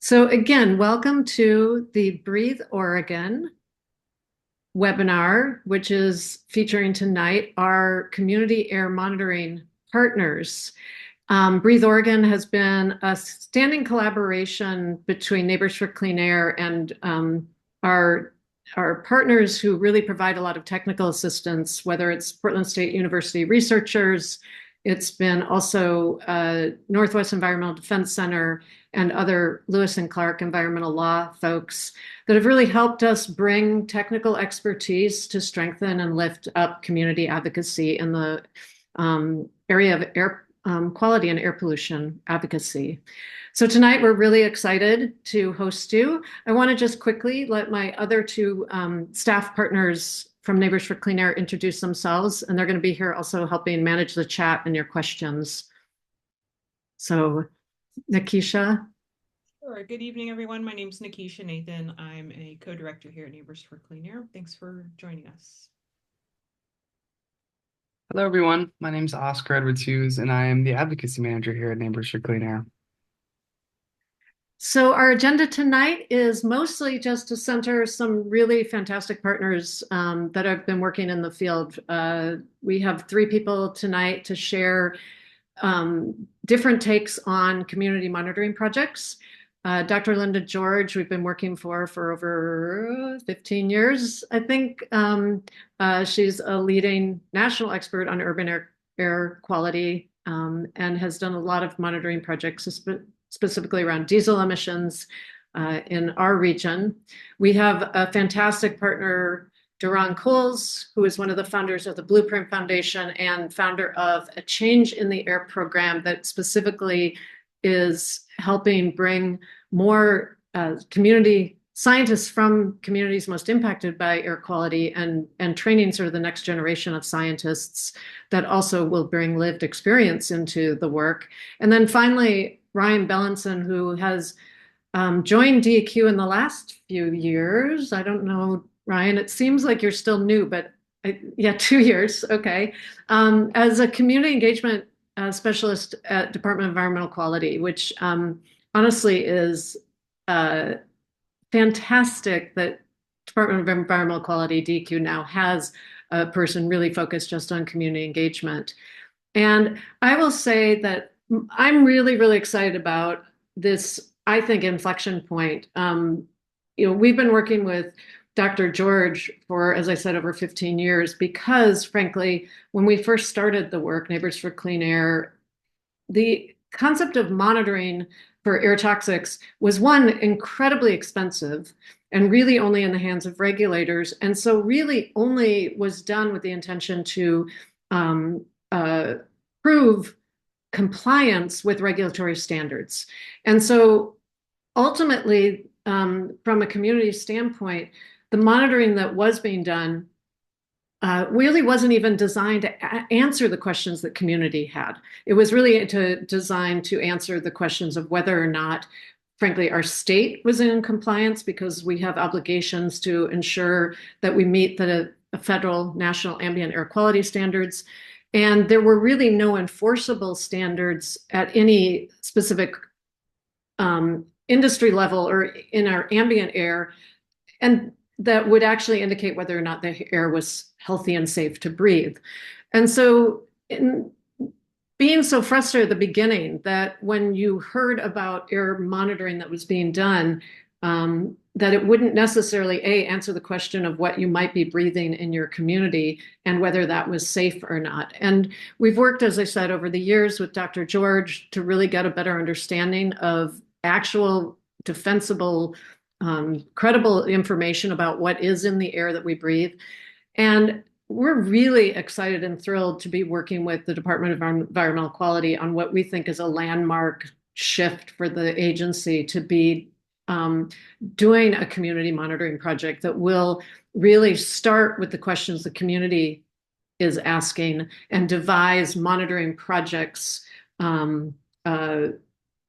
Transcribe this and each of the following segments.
So again, welcome to the Breathe Oregon webinar, which is featuring tonight our community air monitoring partners. Breathe Oregon has been a standing collaboration between Neighbors for Clean Air and our our partners who really provide a lot of technical assistance, whether it's Portland State University researchers, it's been also Northwest Environmental Defense Center and other Lewis and Clark environmental law folks that have really helped us bring technical expertise to strengthen and lift up community advocacy in the area of air quality and air pollution advocacy. So tonight we're really excited to host you. I want to just quickly let my other two staff partners from Neighbors for Clean Air introduce themselves, and they're going to be here also helping manage the chat and your questions. So Nikisha. Sure. Good evening, everyone. My name is Nikisha Nathan. I'm a co-director here at Neighbors for Clean Air. Thanks for joining us. Hello, everyone. My name is Oscar Edwards Hughes, and I am the advocacy manager here at Neighbors for Clean Air. So our agenda tonight is mostly just to center some really fantastic partners that have been working in the field. We have three people tonight to share different takes on community monitoring projects. Dr. Linda George, we've been working for over 15 years, I think. She's a leading national expert on urban air quality and has done a lot of monitoring projects, specifically around diesel emissions in our region. We have a fantastic partner, Duran Coles, who is one of the founders of the Blueprint Foundation and founder of a Change in the Air program that specifically is helping bring more community scientists from communities most impacted by air quality and training sort of the next generation of scientists that also will bring lived experience into the work. And then finally, Ryan Bellinson, who has joined DEQ in the last few years. I don't know, Ryan, it seems like you're still new, but yeah, 2 years, okay. As a community engagement specialist at Department of Environmental Quality, which honestly is fantastic that Department of Environmental Quality, DEQ, now has a person really focused just on community engagement. And I will say that I'm really, really excited about this, I think, inflection point. We've been working with Dr. George for, as I said, over 15 years, because frankly, when we first started the work, Neighbors for Clean Air, the concept of monitoring for air toxics was, one, incredibly expensive and really only in the hands of regulators. And so really only was done with the intention to prove compliance with regulatory standards. And so ultimately, from a community standpoint, the monitoring that was being done really wasn't even designed to answer the questions that community had. It was really designed to answer the questions of whether or not, frankly, our state was in compliance, because we have obligations to ensure that we meet the federal national ambient air quality standards. And there were really no enforceable standards at any specific industry level or in our ambient air, and that would actually indicate whether or not the air was healthy and safe to breathe. And so being so frustrated at the beginning that when you heard about air monitoring that was being done, that it wouldn't necessarily, answer the question of what you might be breathing in your community and whether that was safe or not. And we've worked, as I said, over the years with Dr. George to really get a better understanding of actual defensible, credible information about what is in the air that we breathe. And we're really excited and thrilled to be working with the Department of Environmental Quality on what we think is a landmark shift for the agency to be doing a community monitoring project that will really start with the questions the community is asking and devise monitoring projects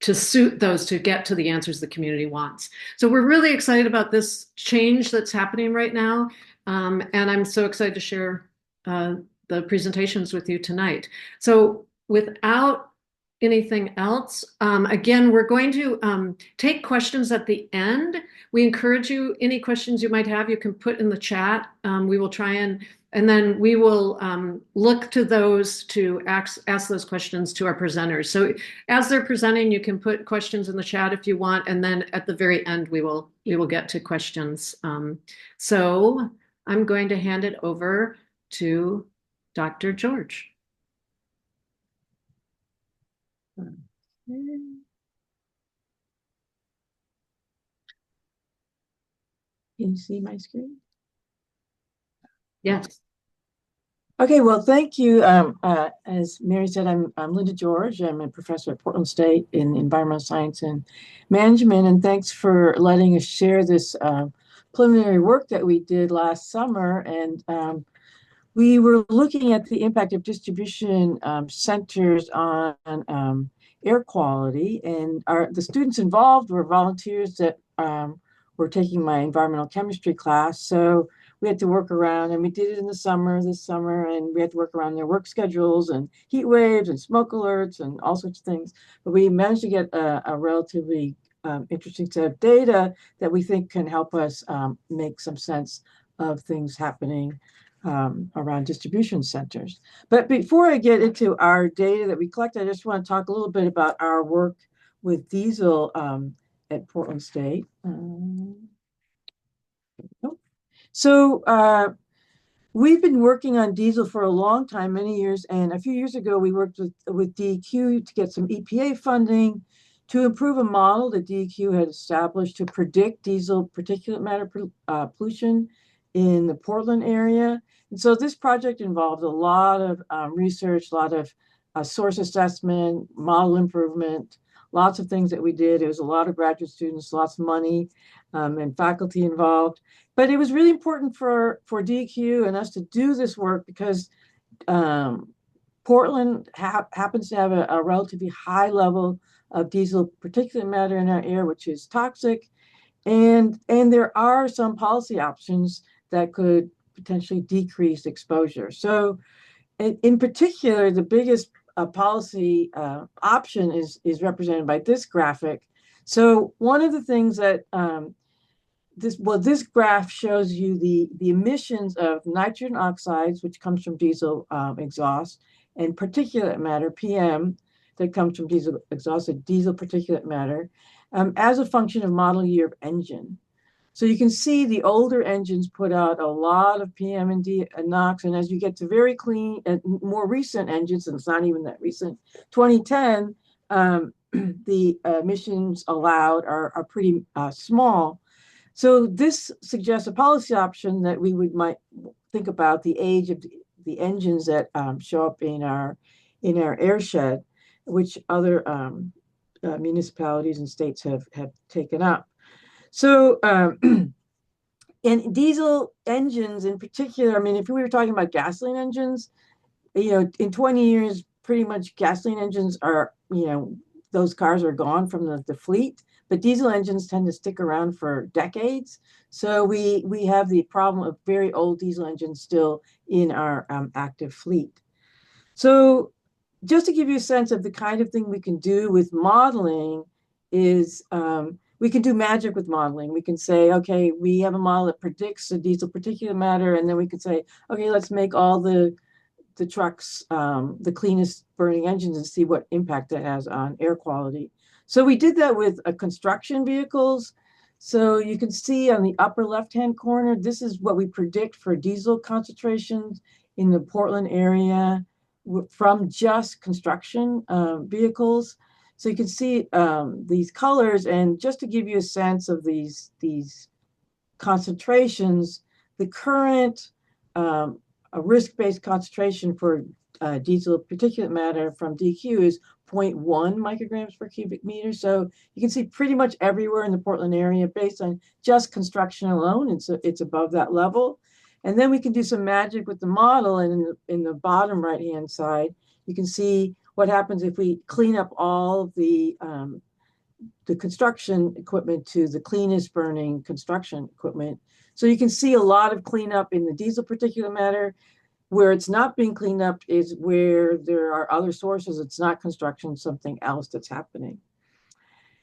to suit those, to get to the answers the community wants. So we're really excited about this change that's happening right now. And I'm so excited to share the presentations with you tonight. So without anything else. Again, we're going to take questions at the end. We encourage you, any questions you might have, you can put in the chat. We will try and then we will look to those to ask those questions to our presenters. So as they're presenting, you can put questions in the chat if you want, and then at the very end, we will get to questions. So I'm going to hand it over to Dr. George. Can you see my screen? Yes. Okay, well, thank you. As Mary said, I'm Linda George. I'm a professor at Portland State in environmental science and management, and thanks for letting us share this preliminary work that we did last summer. And we were looking at the impact of distribution centers on air quality, and the students involved were volunteers that were taking my environmental chemistry class. So we had to work around, and we did it in the summer, this summer, and we had to work around their work schedules and heat waves and smoke alerts and all sorts of things. But we managed to get a relatively interesting set of data that we think can help us make some sense of things happening around distribution centers. But before I get into our data that we collect, I just want to talk a little bit about our work with diesel at Portland State. So we've been working on diesel for a long time, many years, and a few years ago we worked with DEQ to get some EPA funding to improve a model that DEQ had established to predict diesel particulate matter pollution in the Portland area. And so this project involved a lot of research, a lot of source assessment, model improvement, lots of things that we did. It was a lot of graduate students, lots of money, and faculty involved. But it was really important for DEQ and us to do this work because Portland happens to have a relatively high level of diesel particulate matter in our air, which is toxic. And there are some policy options that could potentially decrease exposure. So in particular, the biggest policy option is represented by this graphic. So one of the things that this graph shows you the emissions of nitrogen oxides, which comes from diesel exhaust, and particulate matter, PM, that comes from diesel exhaust, diesel particulate matter, as a function of model year of engine. So you can see the older engines put out a lot of PM and NOx, and as you get to very clean and more recent engines, and it's not even that recent, 2010, the emissions allowed are pretty small. So this suggests a policy option that we might think about the age of the engines that show up in our airshed, which other municipalities and states have taken up. So in diesel engines in particular, I mean, if we were talking about gasoline engines, in 20 years, pretty much gasoline engines are, those cars are gone from the fleet, but diesel engines tend to stick around for decades. So we have the problem of very old diesel engines still in our active fleet. So just to give you a sense of the kind of thing we can do with modeling is we can do magic with modeling. We can say, okay, we have a model that predicts the diesel particulate matter, and then we can say, okay, let's make all the trucks the cleanest burning engines and see what impact that has on air quality. So we did that with construction vehicles. So you can see on the upper left-hand corner, this is what we predict for diesel concentrations in the Portland area from just construction vehicles. So you can see these colors, and just to give you a sense of these concentrations, the current a risk-based concentration for diesel particulate matter from DEQ is 0.1 micrograms per cubic meter. So you can see pretty much everywhere in the Portland area, based on just construction alone, it's above that level. And then we can do some magic with the model, and in the bottom right-hand side, you can see what happens if we clean up all of the construction equipment to the cleanest burning construction equipment. So you can see a lot of cleanup in the diesel particulate matter. Where it's not being cleaned up is where there are other sources. It's not construction, something else that's happening.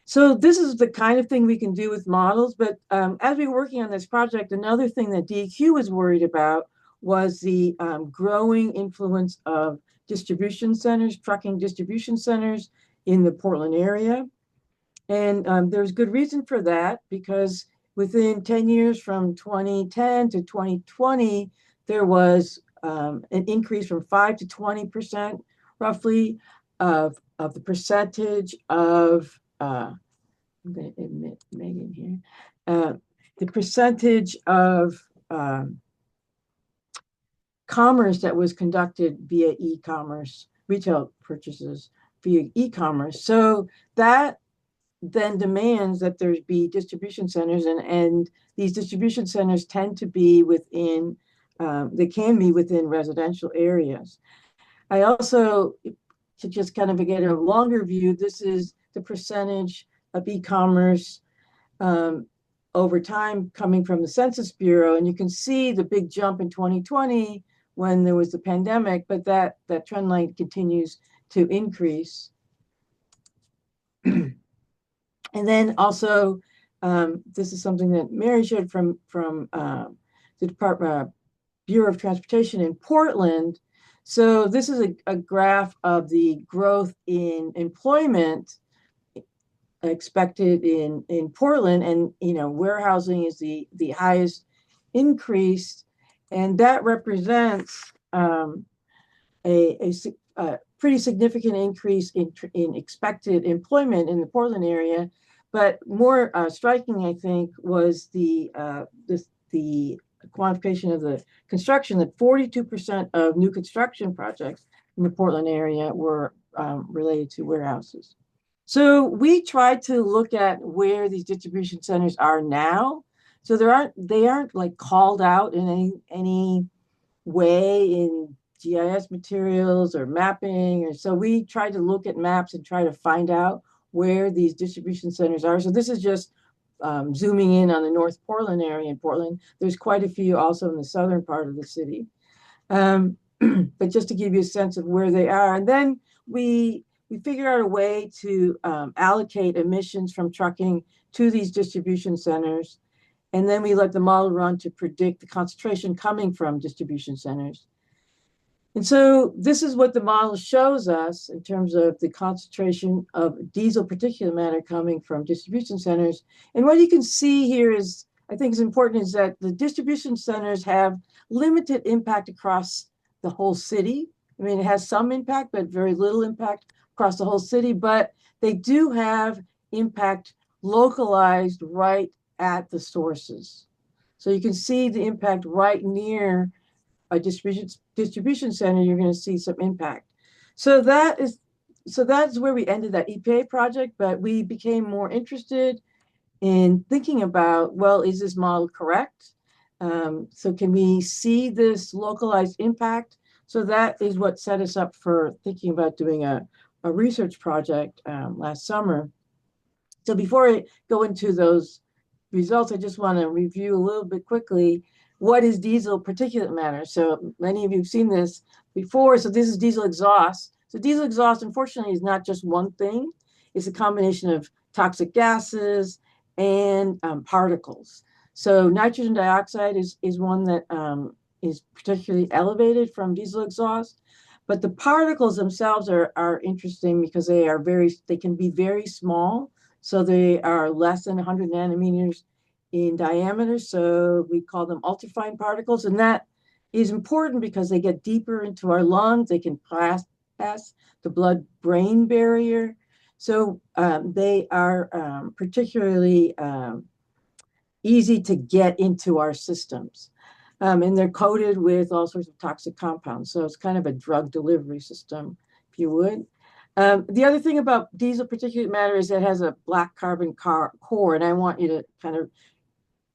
So this is the kind of thing we can do with models. But as we were working on this project, another thing that DEQ was worried about was the growing influence of distribution centers, trucking distribution centers in the Portland area. And there's good reason for that, because within 10 years from 2010 to 2020, there was an increase from 5 to 20% roughly of the percentage of, I'm going to admit Megan here, the percentage of commerce that was conducted via e-commerce, retail purchases via e-commerce. So that then demands that there be distribution centers, and these distribution centers tend to be within, they can be within residential areas. I also, to just kind of get a longer view, this is the percentage of e-commerce over time coming from the Census Bureau. And you can see the big jump in 2020 when there was the pandemic, but that trend line continues to increase. And then also, this is something that Mary shared from the Department Bureau of Transportation in Portland. So this is a graph of the growth in employment expected in Portland, and warehousing is the highest increase, and that represents a pretty significant increase in expected employment in the Portland area. But more striking, I think, was the quantification of the construction, that 42% of new construction projects in the Portland area were related to warehouses. So we tried to look at where these distribution centers are now. So they aren't like called out in any way in GIS materials or mapping, or so we tried to look at maps and try to find out where these distribution centers are. So this is just zooming in on the North Portland area in Portland. There's quite a few also in the southern part of the city. But just to give you a sense of where they are. And then we figured out a way to allocate emissions from trucking to these distribution centers. And then we let the model run to predict the concentration coming from distribution centers. And so this is what the model shows us in terms of the concentration of diesel particulate matter coming from distribution centers. And what you can see here is, I think is important, is that the distribution centers have limited impact across the whole city. I mean, it has some impact, but very little impact across the whole city, but they do have impact localized right at the sources. So you can see the impact right near a distribution center. You're going to see some impact. So that's where we ended that EPA project, but we became more interested in thinking about, well, is this model correct? So can we see this localized impact? So that is what set us up for thinking about doing a research project last summer. So before I go into those results, I just want to review a little bit quickly what is diesel particulate matter. So many of you have seen this before. So this is diesel exhaust. So diesel exhaust, unfortunately, is not just one thing. It's a combination of toxic gases and particles. So nitrogen dioxide is one that is particularly elevated from diesel exhaust. But the particles themselves are interesting because they can be very small. So they are less than 100 nanometers in diameter. So we call them ultrafine particles. And that is important because they get deeper into our lungs. They can pass the blood-brain barrier. So they are particularly easy to get into our systems. And they're coated with all sorts of toxic compounds. So it's kind of a drug delivery system, if you would. The other thing about diesel particulate matter is it has a black carbon core. And I want you to kind of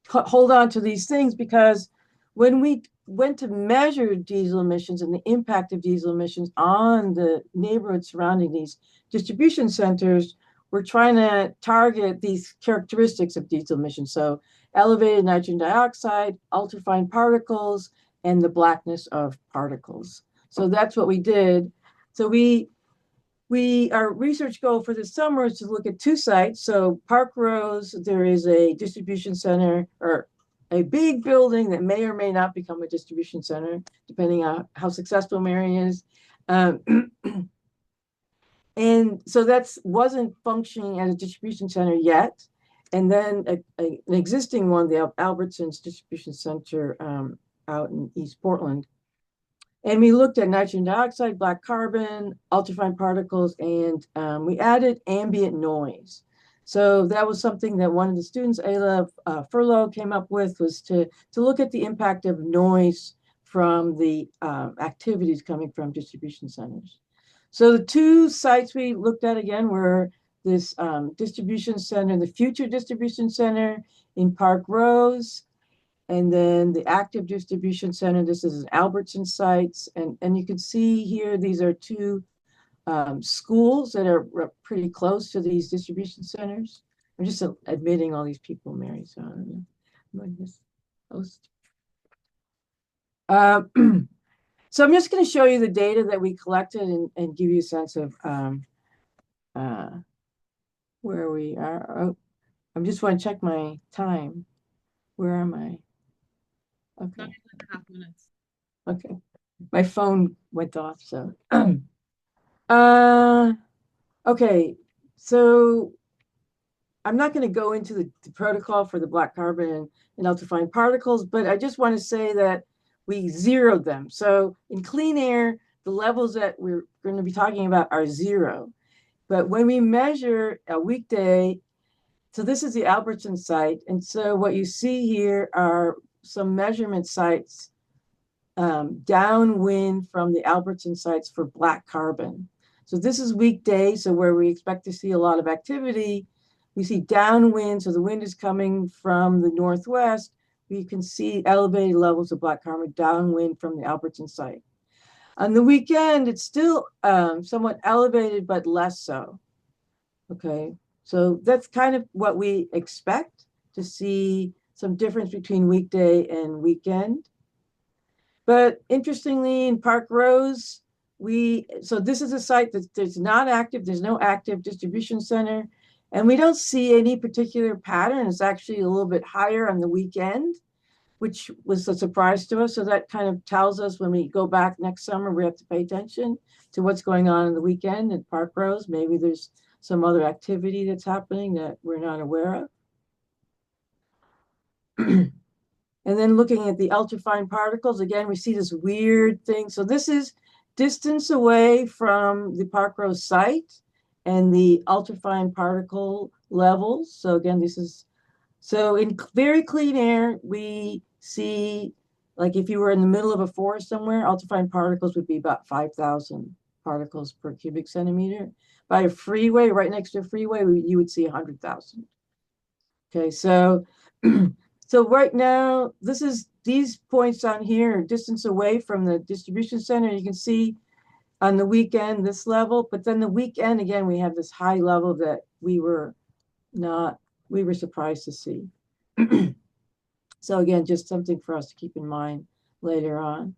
hold on to these things, because when we went to measure diesel emissions and the impact of diesel emissions on the neighborhood surrounding these distribution centers, we're trying to target these characteristics of diesel emissions. So elevated nitrogen dioxide, ultrafine particles, and the blackness of particles. So that's what we did. So our research goal for this summer is to look at 2 sites. So Park Rose, there is a distribution center, or a big building that may or may not become a distribution center, depending on how successful Mary is. And so that wasn't functioning as a distribution center yet. And then an existing one, the Albertsons Distribution Center out in East Portland. And we looked at nitrogen dioxide, black carbon, ultrafine particles, and we added ambient noise. So that was something that one of the students, Ayla Furlow, came up with, was to look at the impact of noise from the activities coming from distribution centers. So the 2 sites we looked at again were this distribution center, the future distribution center in Park Rose, and then the active distribution center. This is an Albertson sites. And you can see here, these are 2 schools that are pretty close to these distribution centers. I'm just admitting all these people, Mary, so I don't know. I'm going to host. So I'm just going to show you the data that we collected and give you a sense of where we are. Oh, I just want to check my time. Where am I? Okay. 9.5 minutes. Okay. My phone went off, so. Okay, so I'm not going to go into the protocol for the black carbon and ultrafine particles, but I just want to say that we zeroed them. So in clean air, the levels that we're going to be talking about are 0. But when we measure a weekday, so this is the Albertson site. And so what you see here are some measurement sites downwind from the Albertson sites for black carbon. So this is weekday, so where we expect to see a lot of activity. We see downwind, so the wind is coming from the northwest. We can see elevated levels of black carbon downwind from the Albertson site. On the weekend, it's still somewhat elevated, but less so. Okay, so that's kind of what we expect to see, some difference between weekday and weekend. But interestingly, in Park Rose, so this is a site that's not active. There's no active distribution center. And we don't see any particular pattern. It's actually a little bit higher on the weekend, which was a surprise to us. So that kind of tells us when we go back next summer, we have to pay attention to what's going on the weekend at Park Rose. Maybe there's some other activity that's happening that we're not aware of. And then looking at the ultrafine particles, again, we see this weird thing. So this is distance away from the Park Rose site and the ultrafine particle levels. So again, so in very clean air, we see, like if you were in the middle of a forest somewhere, ultrafine particles would be about 5,000 particles per cubic centimeter. By a freeway, right next to a freeway, you would see 100,000. Okay, so so right now, these points on here are distance away from the distribution center. You can see on the weekend this level, but then the weekend again we have this high level that we were surprised to see. So again, just something for us to keep in mind later on.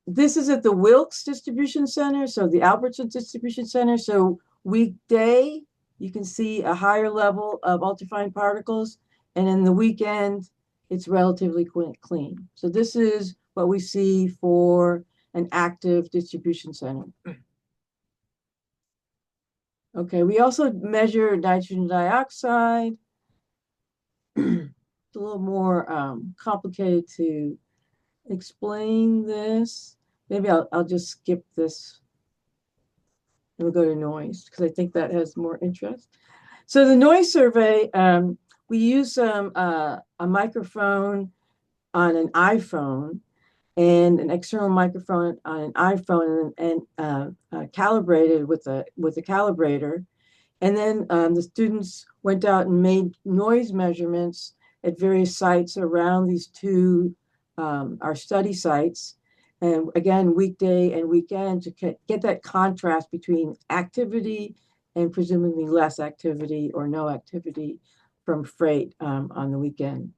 This is at the Wilkes Distribution Center, so the Albertson Distribution Center. So weekday, you can see a higher level of ultrafine particles, and in the weekend, it's relatively clean. So this is what we see for an active distribution center. Okay, we also measure nitrogen dioxide. It's a little more complicated to explain this. Maybe I'll just skip this and we'll go to noise because I think that has more interest. So the noise survey, we use a microphone on an iPhone and an external microphone on an iPhone and calibrated with a calibrator. And then the students went out and made noise measurements at various sites around these 2 our study sites. And again, weekday and weekend to get that contrast between activity and presumably less activity or no activity from freight on the weekend.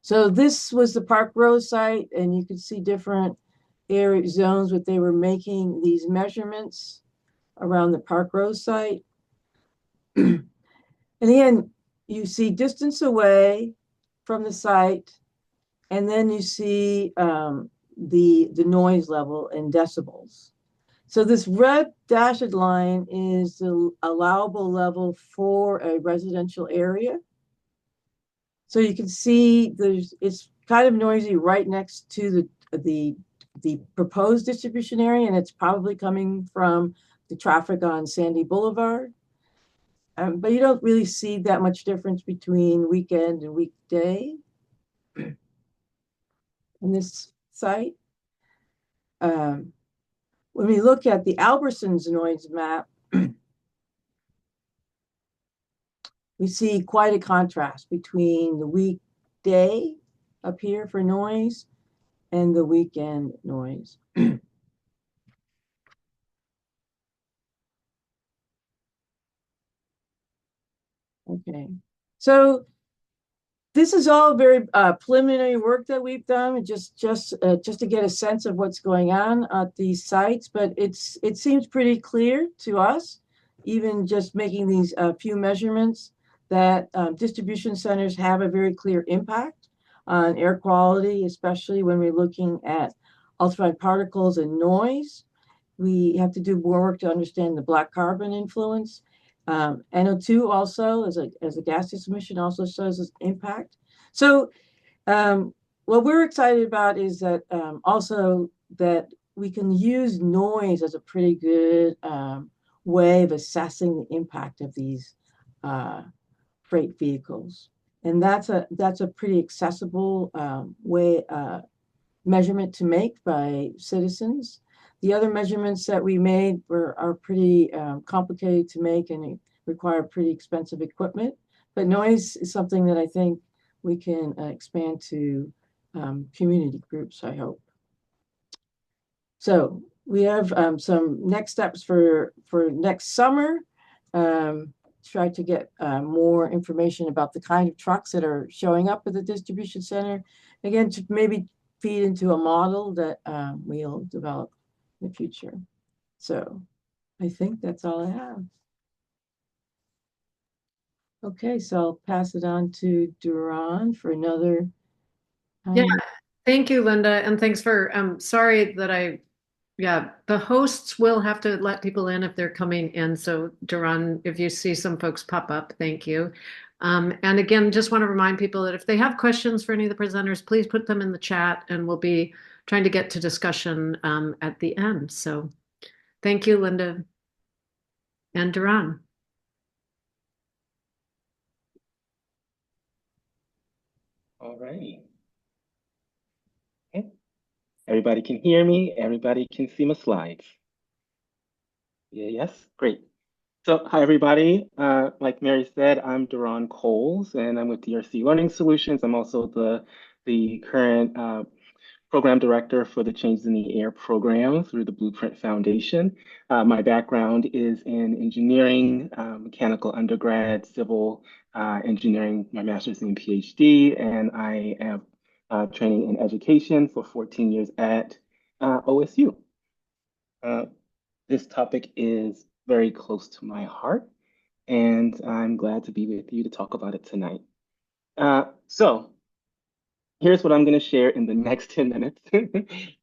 So this was the Park Row site, and you could see different area zones, but they were making these measurements around the Park Row site. And again, you see distance away from the site, and then you see the noise level in decibels. So this red dashed line is the allowable level for a residential area. So you can see it's kind of noisy right next to the proposed distribution area, and it's probably coming from the traffic on Sandy Boulevard. But you don't really see that much difference between weekend and weekday in this site. When we look at the Albertsons noise map, we see quite a contrast between the weekday up here for noise and the weekend noise. Okay, so this is all very preliminary work that we've done, just to get a sense of what's going on at these sites. But it seems pretty clear to us, even just making these few measurements, that distribution centers have a very clear impact on air quality, especially when we're looking at ultrafine particles and noise. We have to do more work to understand the black carbon influence. NO2 also, as a gaseous emission, also shows its impact. So what we're excited about is that also that we can use noise as a pretty good way of assessing the impact of these freight vehicles. And that's a pretty accessible way measurement to make by citizens. The other measurements that we made are pretty complicated to make and require pretty expensive equipment. But noise is something that I think we can expand to community groups, I hope. So we have some next steps for next summer. Try to get more information about the kind of trucks that are showing up at the distribution center. Again, to maybe feed into a model that we'll develop in the future. So I think that's all I have. Okay, so I'll pass it on to Duran for another. Yeah, thank you, Linda. And thanks for, sorry that the hosts will have to let people in if they're coming in. So Duran, if you see some folks pop up, thank you. And again, just want to remind people that if they have questions for any of the presenters, please put them in the chat and we'll be trying to get to discussion at the end. So thank you, Linda and Duran. All righty. Okay. Everybody can hear me. Everybody can see my slides. Yeah, yes, great. So hi, everybody. Like Mary said, I'm Duran Coles, and I'm with DRC Learning Solutions. I'm also the current program director for the Changes in the Air program through the Blueprint Foundation. My background is in engineering, mechanical undergrad, civil engineering, my master's and PhD, and I have training in education for 14 years at OSU. This topic is very close to my heart, and I'm glad to be with you to talk about it tonight. So here's what I'm going to share in the next 10 minutes.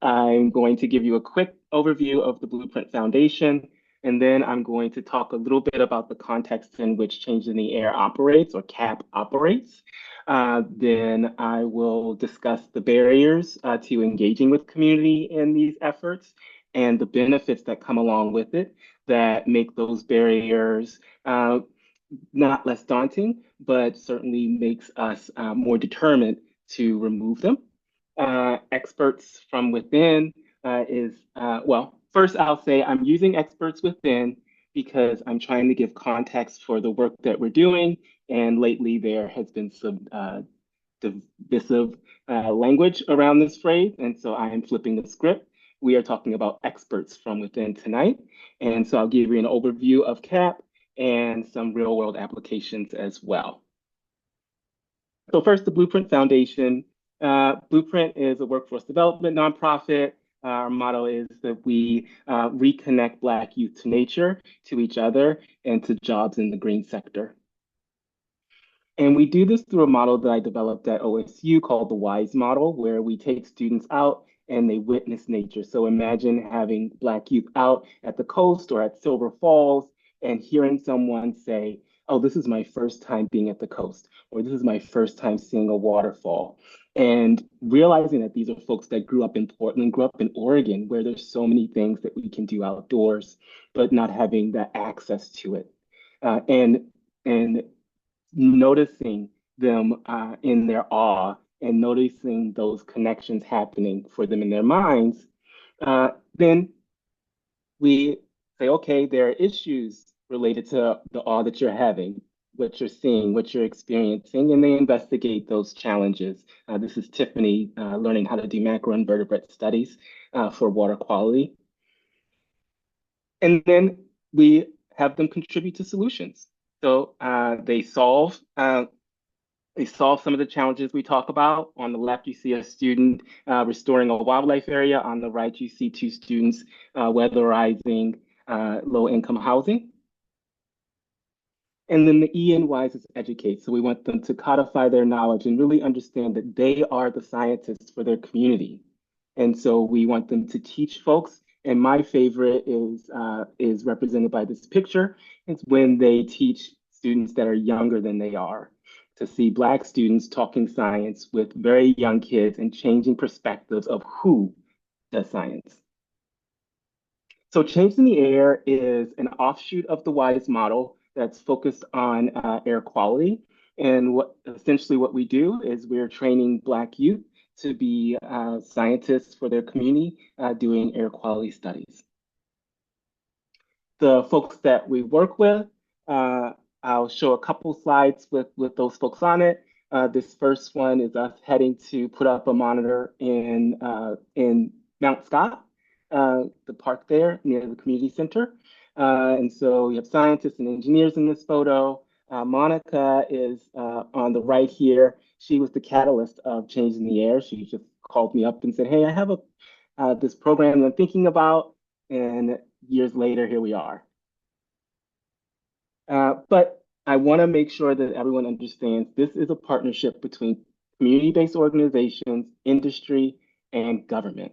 I'm going to give you a quick overview of the Blueprint Foundation, and then I'm going to talk a little bit about the context in which Change in the Air operates, or CAP operates. Then I will discuss the barriers to engaging with community in these efforts and the benefits that come along with it that make those barriers not less daunting, but certainly makes us more determined to remove them. Experts from within well, first I'll say I'm using experts within because I'm trying to give context for the work that we're doing. And lately there has been some divisive language around this phrase. And so I am flipping the script. We are talking about experts from within tonight. And so I'll give you an overview of CAP and some real world applications as well. So first, the Blueprint Foundation. Blueprint is a workforce development nonprofit. Our motto is that we reconnect Black youth to nature, to each other, and to jobs in the green sector. And we do this through a model that I developed at OSU called the WISE model, where we take students out and they witness nature. So imagine having Black youth out at the coast or at Silver Falls and hearing someone say, oh, this is my first time being at the coast, or this is my first time seeing a waterfall. And realizing that these are folks that grew up in Portland, grew up in Oregon, where there's so many things that we can do outdoors, but not having that access to it. And noticing them in their awe and noticing those connections happening for them in their minds, then we say, okay, there are issues related to the awe that you're having, what you're seeing, what you're experiencing, and they investigate those challenges. This is Tiffany learning how to do macroinvertebrate studies for water quality. And then we have them contribute to solutions. So they solve some of the challenges we talk about. On the left, you see a student restoring a wildlife area. On the right, you see two students weatherizing low-income housing. And then the E in WISE is educate. So we want them to codify their knowledge and really understand that they are the scientists for their community. And so we want them to teach folks. And my favorite is represented by this picture. It's when they teach students that are younger than they are, to see Black students talking science with very young kids and changing perspectives of who does science. So Change in the Air is an offshoot of the WISE model that's focused on air quality. And essentially what we do is we're training Black youth to be scientists for their community doing air quality studies. The folks that we work with, I'll show a couple slides with those folks on it. This first one is us heading to put up a monitor in Mount Scott, the park there near the community center. And so we have scientists and engineers in this photo. Monica is on the right here. She was the catalyst of Change in the Air. She just called me up and said, hey, I have this program I'm thinking about. And years later, here we are. But I want to make sure that everyone understands this is a partnership between community-based organizations, industry, and government.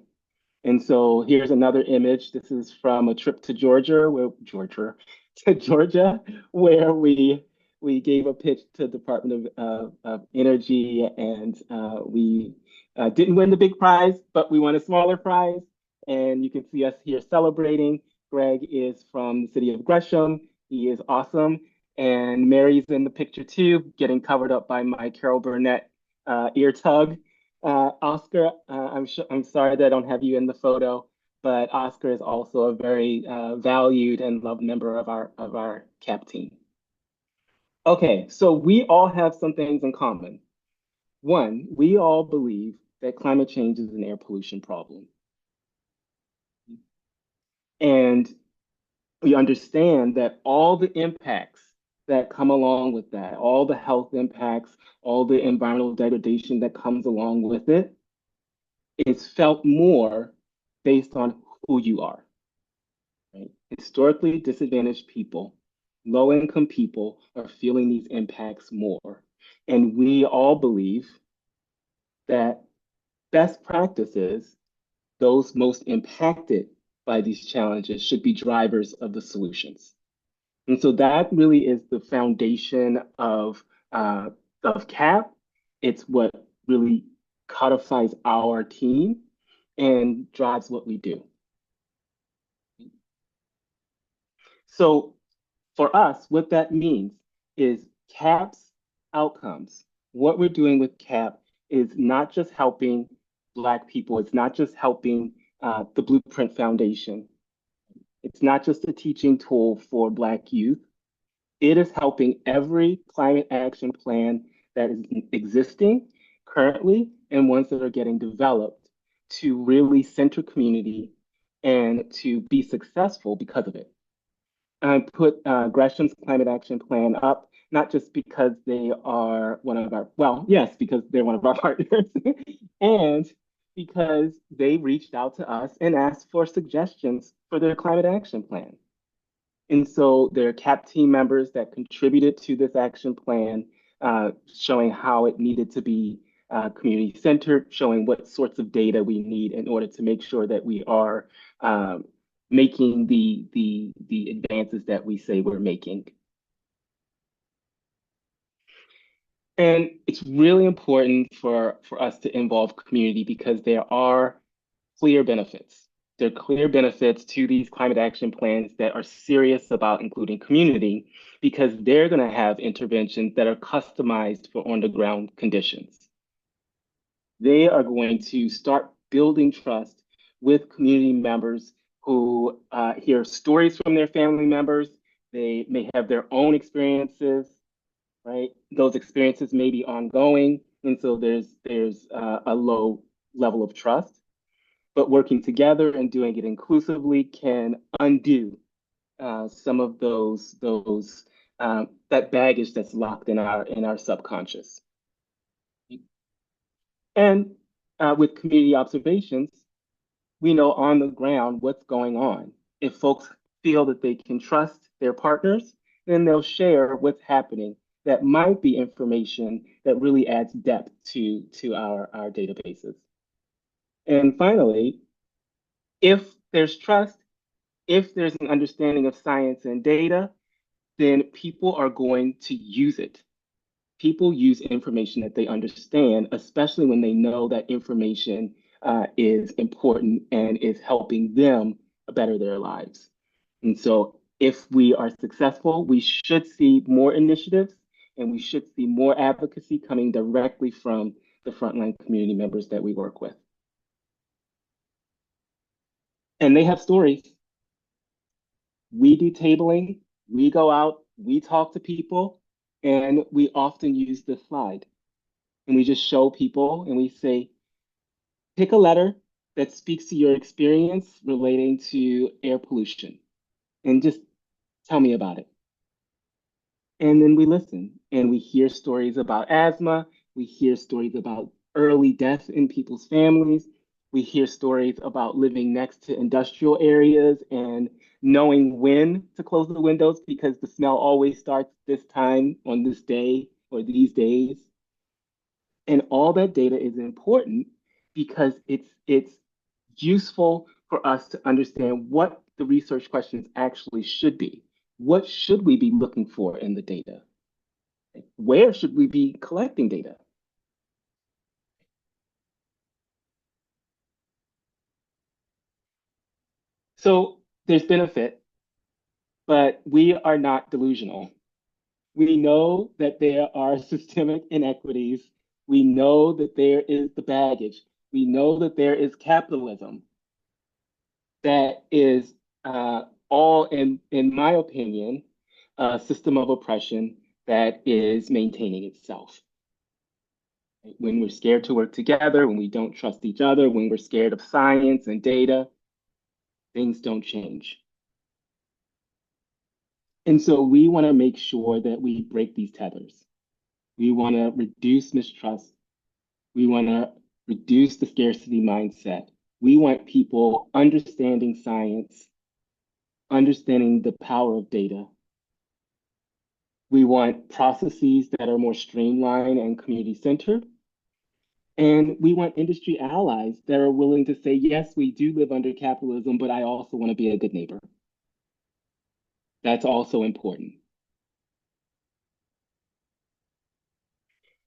And so here's another image. This is from a trip to Georgia, where we gave a pitch to the Department of Energy, and we didn't win the big prize, but we won a smaller prize. And you can see us here celebrating. Greg is from the city of Gresham. He is awesome. And Mary's in the picture too, getting covered up by my Carol Burnett ear tug. Oscar, I'm sorry that I don't have you in the photo, but Oscar is also a very valued and loved member of our CAP team. Okay, so we all have some things in common. One, we all believe that climate change is an air pollution problem. And we understand that all the impacts that come along with that, all the health impacts, all the environmental degradation that comes along with it, is felt more based on who you are. Right? Historically disadvantaged people, low-income people are feeling these impacts more. And we all believe that best practices, those most impacted by these challenges, should be drivers of the solutions. And so that really is the foundation of CAP. It's what really codifies our team and drives what we do. So for us, what that means is CAP's outcomes. What we're doing with CAP is not just helping Black people, it's not just helping the Blueprint Foundation. It's not just a teaching tool for Black youth. It is helping every climate action plan that is existing currently and ones that are getting developed to really center community and to be successful because of it. I put Gresham's Climate Action Plan up, not just because they are one of our, well, yes, because they're one of our partners, and because they reached out to us and asked for suggestions for their climate action plan. And so there are CAP team members that contributed to this action plan, showing how it needed to be community centered, showing what sorts of data we need in order to make sure that we are making the advances that we say we're making. And it's really important for us to involve community because there are clear benefits. There are clear benefits to these climate action plans that are serious about including community because they're going to have interventions that are customized for on-the-ground conditions. They are going to start building trust with community members who hear stories from their family members. They may have their own experiences, right? Those experiences may be ongoing, and so there's a low level of trust. But working together and doing it inclusively can undo some of that baggage that's locked in our subconscious. And with community observations, we know on the ground what's going on. If folks feel that they can trust their partners, then they'll share what's happening. That might be information that really adds depth to our databases. And finally, if there's trust, if there's an understanding of science and data, then people are going to use it. People use information that they understand, especially when they know that information is important and is helping them better their lives. And so if we are successful, we should see more initiatives and we should see more advocacy coming directly from the frontline community members that we work with. And they have stories. We do tabling, we go out, we talk to people, and we often use this slide. And we just show people and we say, pick a letter that speaks to your experience relating to air pollution and just tell me about it. And then we listen and we hear stories about asthma. We hear stories about early death in people's families. We hear stories about living next to industrial areas and knowing when to close the windows because the smell always starts this time on this day or these days. And all that data is important because it's useful for us to understand what the research questions actually should be. What should we be looking for in the data? Where should we be collecting data? So there's benefit, but we are not delusional. We know that there are systemic inequities. We know that there is the baggage. We know that there is capitalism that is all, in my opinion, a system of oppression that is maintaining itself. When we're scared to work together, when we don't trust each other, when we're scared of science and data, things don't change. And so we want to make sure that we break these tethers. We want to reduce mistrust. We want to reduce the scarcity mindset. We want people understanding science, understanding the power of data. We want processes that are more streamlined and community centered. And we want industry allies that are willing to say, yes, we do live under capitalism, but I also want to be a good neighbor. That's also important.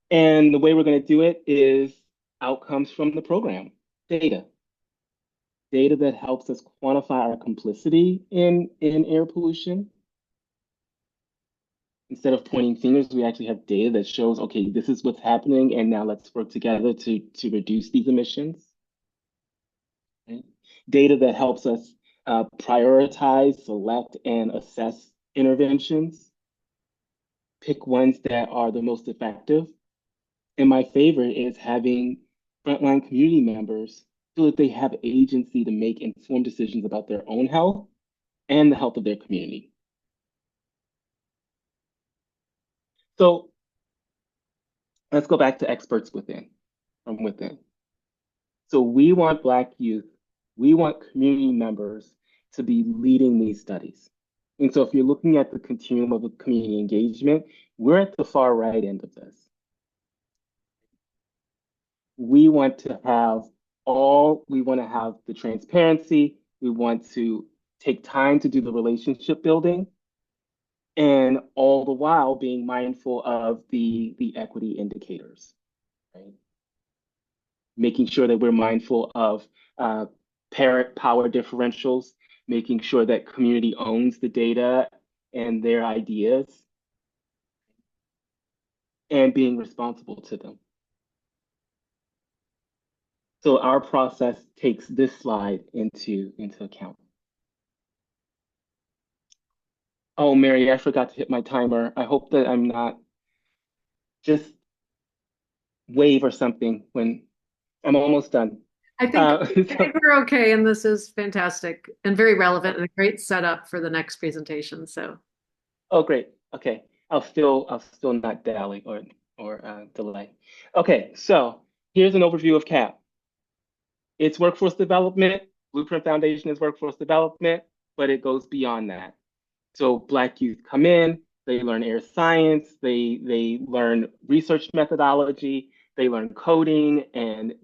And the way we're going to do it is outcomes from the program, data. Data that helps us quantify our complicity in air pollution. Instead of pointing fingers, we actually have data that shows, okay, this is what's happening, and now let's work together to reduce these emissions. Okay. Data that helps us prioritize, select, and assess interventions. Pick ones that are the most effective. And my favorite is having frontline community members feel that they have agency to make informed decisions about their own health and the health of their community. So let's go back to experts from within. So we want Black youth, we want community members to be leading these studies. And so if you're looking at the continuum of community engagement, we're at the far right end of this. We want to have the transparency, we want to take time to do the relationship building, and all the while being mindful of the equity indicators, right? Making sure that we're mindful of parent power differentials, making sure that community owns the data and their ideas, and being responsible to them. So our process takes this slide into account. Oh, Mary, I forgot to hit my timer. I hope that I'm not just wave or something when I'm almost done. I think we're okay, and this is fantastic and very relevant and a great setup for the next presentation. So, oh, great. Okay, I'll still not dally or delay. Okay, so here's an overview of CAP. It's workforce development. Blueprint Foundation is workforce development, but it goes beyond that. So Black youth come in, they learn air science, they learn research methodology, they learn coding and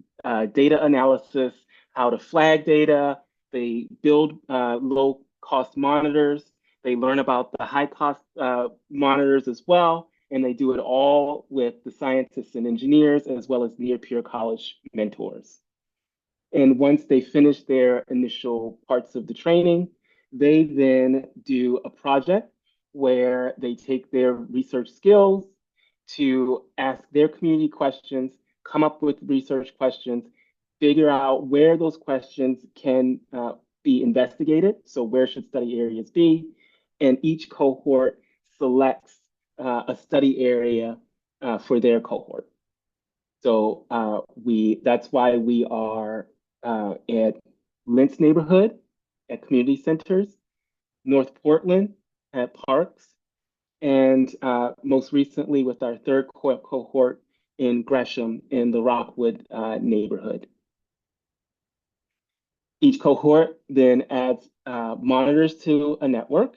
data analysis, how to flag data, they build low-cost monitors, they learn about the high-cost monitors as well, and they do it all with the scientists and engineers as well as near-peer college mentors. And once they finish their initial parts of the training, they then do a project where they take their research skills to ask their community questions, come up with research questions, figure out where those questions can be investigated. So where should study areas be? And each cohort selects a study area for their cohort. So that's why we are at Lentz neighborhood, at community centers, North Portland at parks, and most recently with our third cohort in Gresham in the Rockwood neighborhood. Each cohort then adds monitors to a network,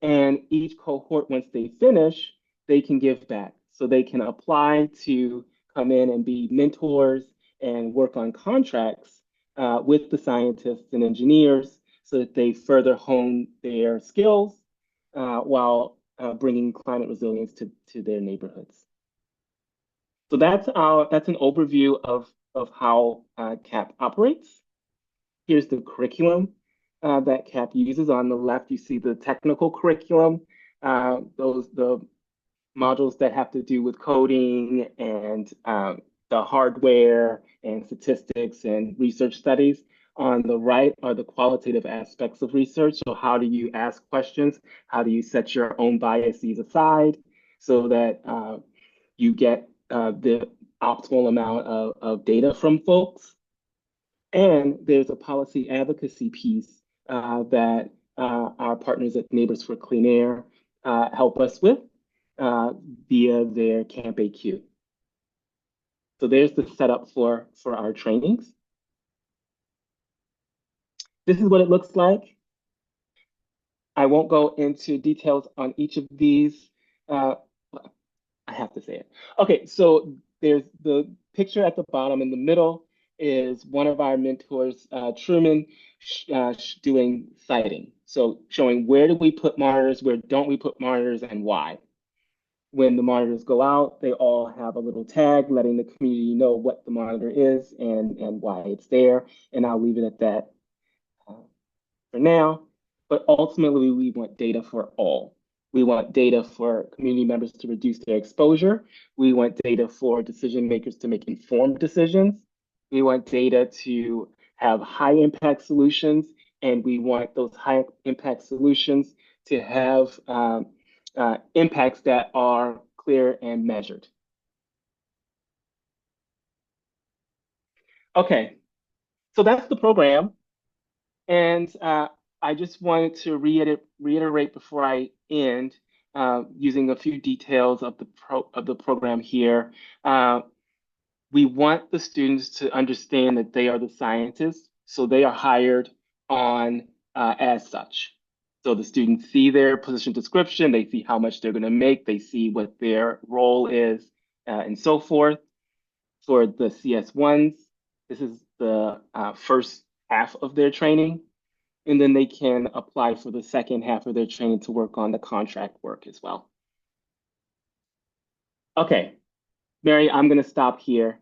and each cohort, once they finish, they can give back. So they can apply to come in and be mentors and work on contracts with the scientists and engineers so that they further hone their skills while bringing climate resilience to their neighborhoods. So that's an overview of how CAP operates. Here's the curriculum that CAP uses. On the left, you see the technical curriculum, the modules that have to do with coding and the hardware and statistics and research studies. On the right are the qualitative aspects of research. So how do you ask questions? How do you set your own biases aside so that you get the optimal amount of data from folks? And there's a policy advocacy piece that our partners at Neighbors for Clean Air help us with via their Camp AQ. So there's the setup for our trainings. This is what it looks like. I won't go into details on each of these. I have to say it. Okay, so there's the picture at the bottom. In the middle is one of our mentors, Truman, doing siting. So showing where do we put monitors, where don't we put monitors, and why. When the monitors go out, they all have a little tag letting the community know what the monitor is and why it's there. And I'll leave it at that for now. But ultimately, we want data for all. We want data for community members to reduce their exposure. We want data for decision makers to make informed decisions. We want data to have high impact solutions, and we want those high impact solutions to have impacts that are clear and measured. Okay, so that's the program. And I just wanted to reiterate before I end using a few details of the program here. We want the students to understand that they are the scientists, so they are hired on as such. So the students see their position description, they see how much they're going to make, they see what their role is, and so forth. For the CS1s, this is the first half of their training, and then they can apply for the second half of their training to work on the contract work as well. Okay, Mary, I'm going to stop here.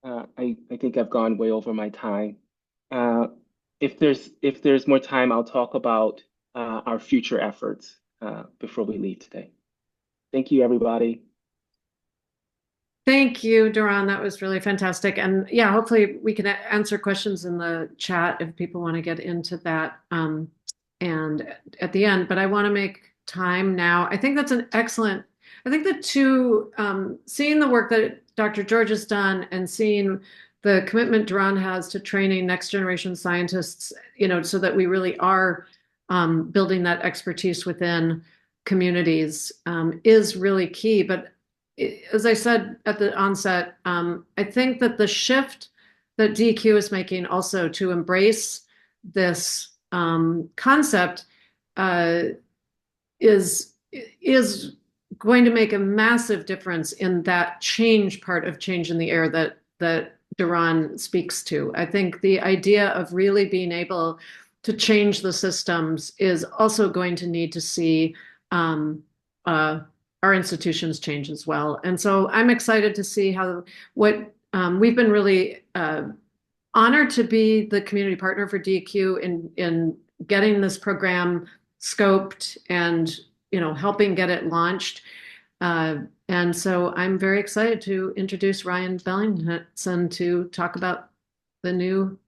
I think I've gone way over my time. If there's more time, I'll talk about our future efforts before we leave today. Thank you, everybody. Thank you, Duran. That was really fantastic. And yeah, hopefully we can answer questions in the chat if people want to get into that and at the end. But I want to make time now. I think that's an excellent, I think the two, seeing the work that Dr. George has done and seeing the commitment Duran has to training next generation scientists, so that we really are building that expertise within communities is really key. But as I said at the onset, I think that the shift that DEQ is making also to embrace this concept is going to make a massive difference in that change part of change in the air that Duran speaks to. I think the idea of really being able to change the systems is also going to need to see our institutions change as well. And so I'm excited to see what we've been really honored to be the community partner for DEQ in getting this program scoped and helping get it launched. And so I'm very excited to introduce Ryan Bellingson to talk about the new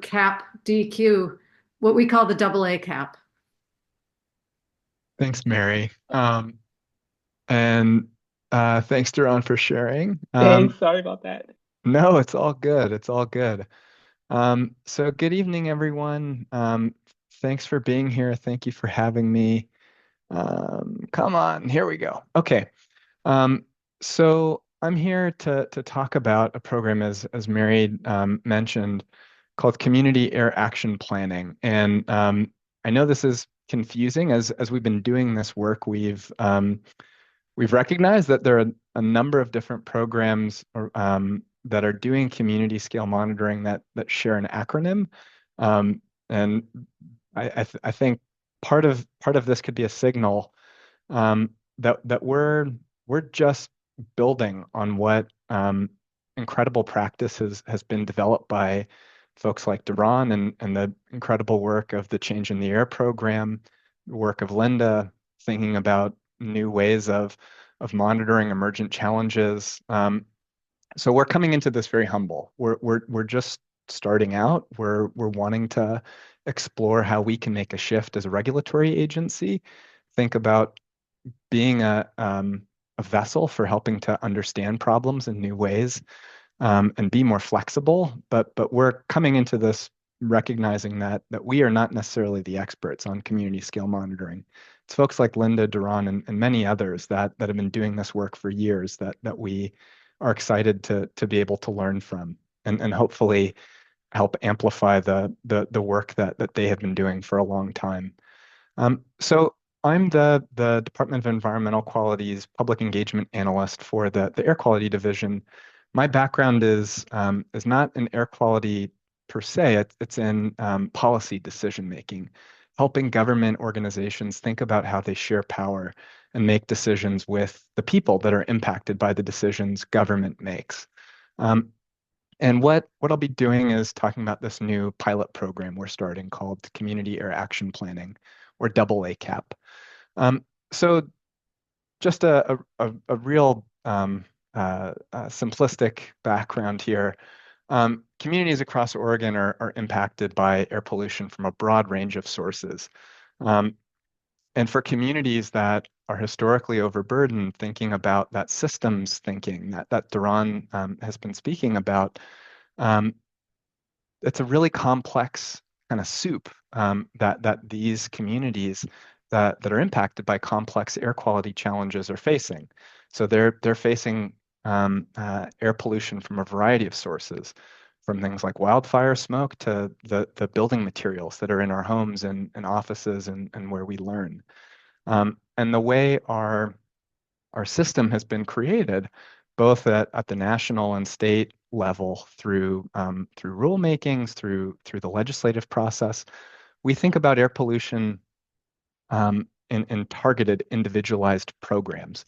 CAP DEQ, what we call the AA CAP. Thanks, Mary. And thanks, Duran, for sharing. Thanks, sorry about that. No, it's all good. It's all good. So good evening, everyone. Thanks for being here. Thank you for having me. Come on, here we go. Okay. So I'm here to talk about a program, as Mary mentioned, called Community Air Action Planning. And I know this is confusing. As we've been doing this work, we've recognized that there are a number of different programs that are doing community scale monitoring that share an acronym, and I think part of this could be a signal that we're just building on what incredible practice has been developed by folks like Duran and the incredible work of the Change in the Air program, the work of Linda, thinking about new ways of monitoring emergent challenges. So we're coming into this very humble. We're just starting out. We're wanting to explore how we can make a shift as a regulatory agency, think about being a vessel for helping to understand problems in new ways, and be more flexible. But we're coming into this recognizing that we are not necessarily the experts on community scale monitoring. It's folks like Linda, Duran, and many others that have been doing this work for years that we are excited to be able to learn from and hopefully help amplify the work that they have been doing for a long time. So I'm the Department of Environmental Quality's public engagement analyst for the Air Quality Division. My background is not in air quality per se, it's in policy decision making, helping government organizations think about how they share power and make decisions with the people that are impacted by the decisions government makes. And what I'll be doing is talking about this new pilot program we're starting called Community Air Action Planning, or AA CAP. So just a real simplistic background here. Communities across Oregon are impacted by air pollution from a broad range of sources. And for communities that are historically overburdened, thinking about that systems thinking that Duran has been speaking about, it's a really complex kind of soup that these communities that are impacted by complex air quality challenges are facing. So they're facing air pollution from a variety of sources, from things like wildfire smoke to the building materials that are in our homes and offices and where we learn. And the way our system has been created, both at the national and state level through rulemakings, through the legislative process, we think about air pollution in targeted, individualized programs.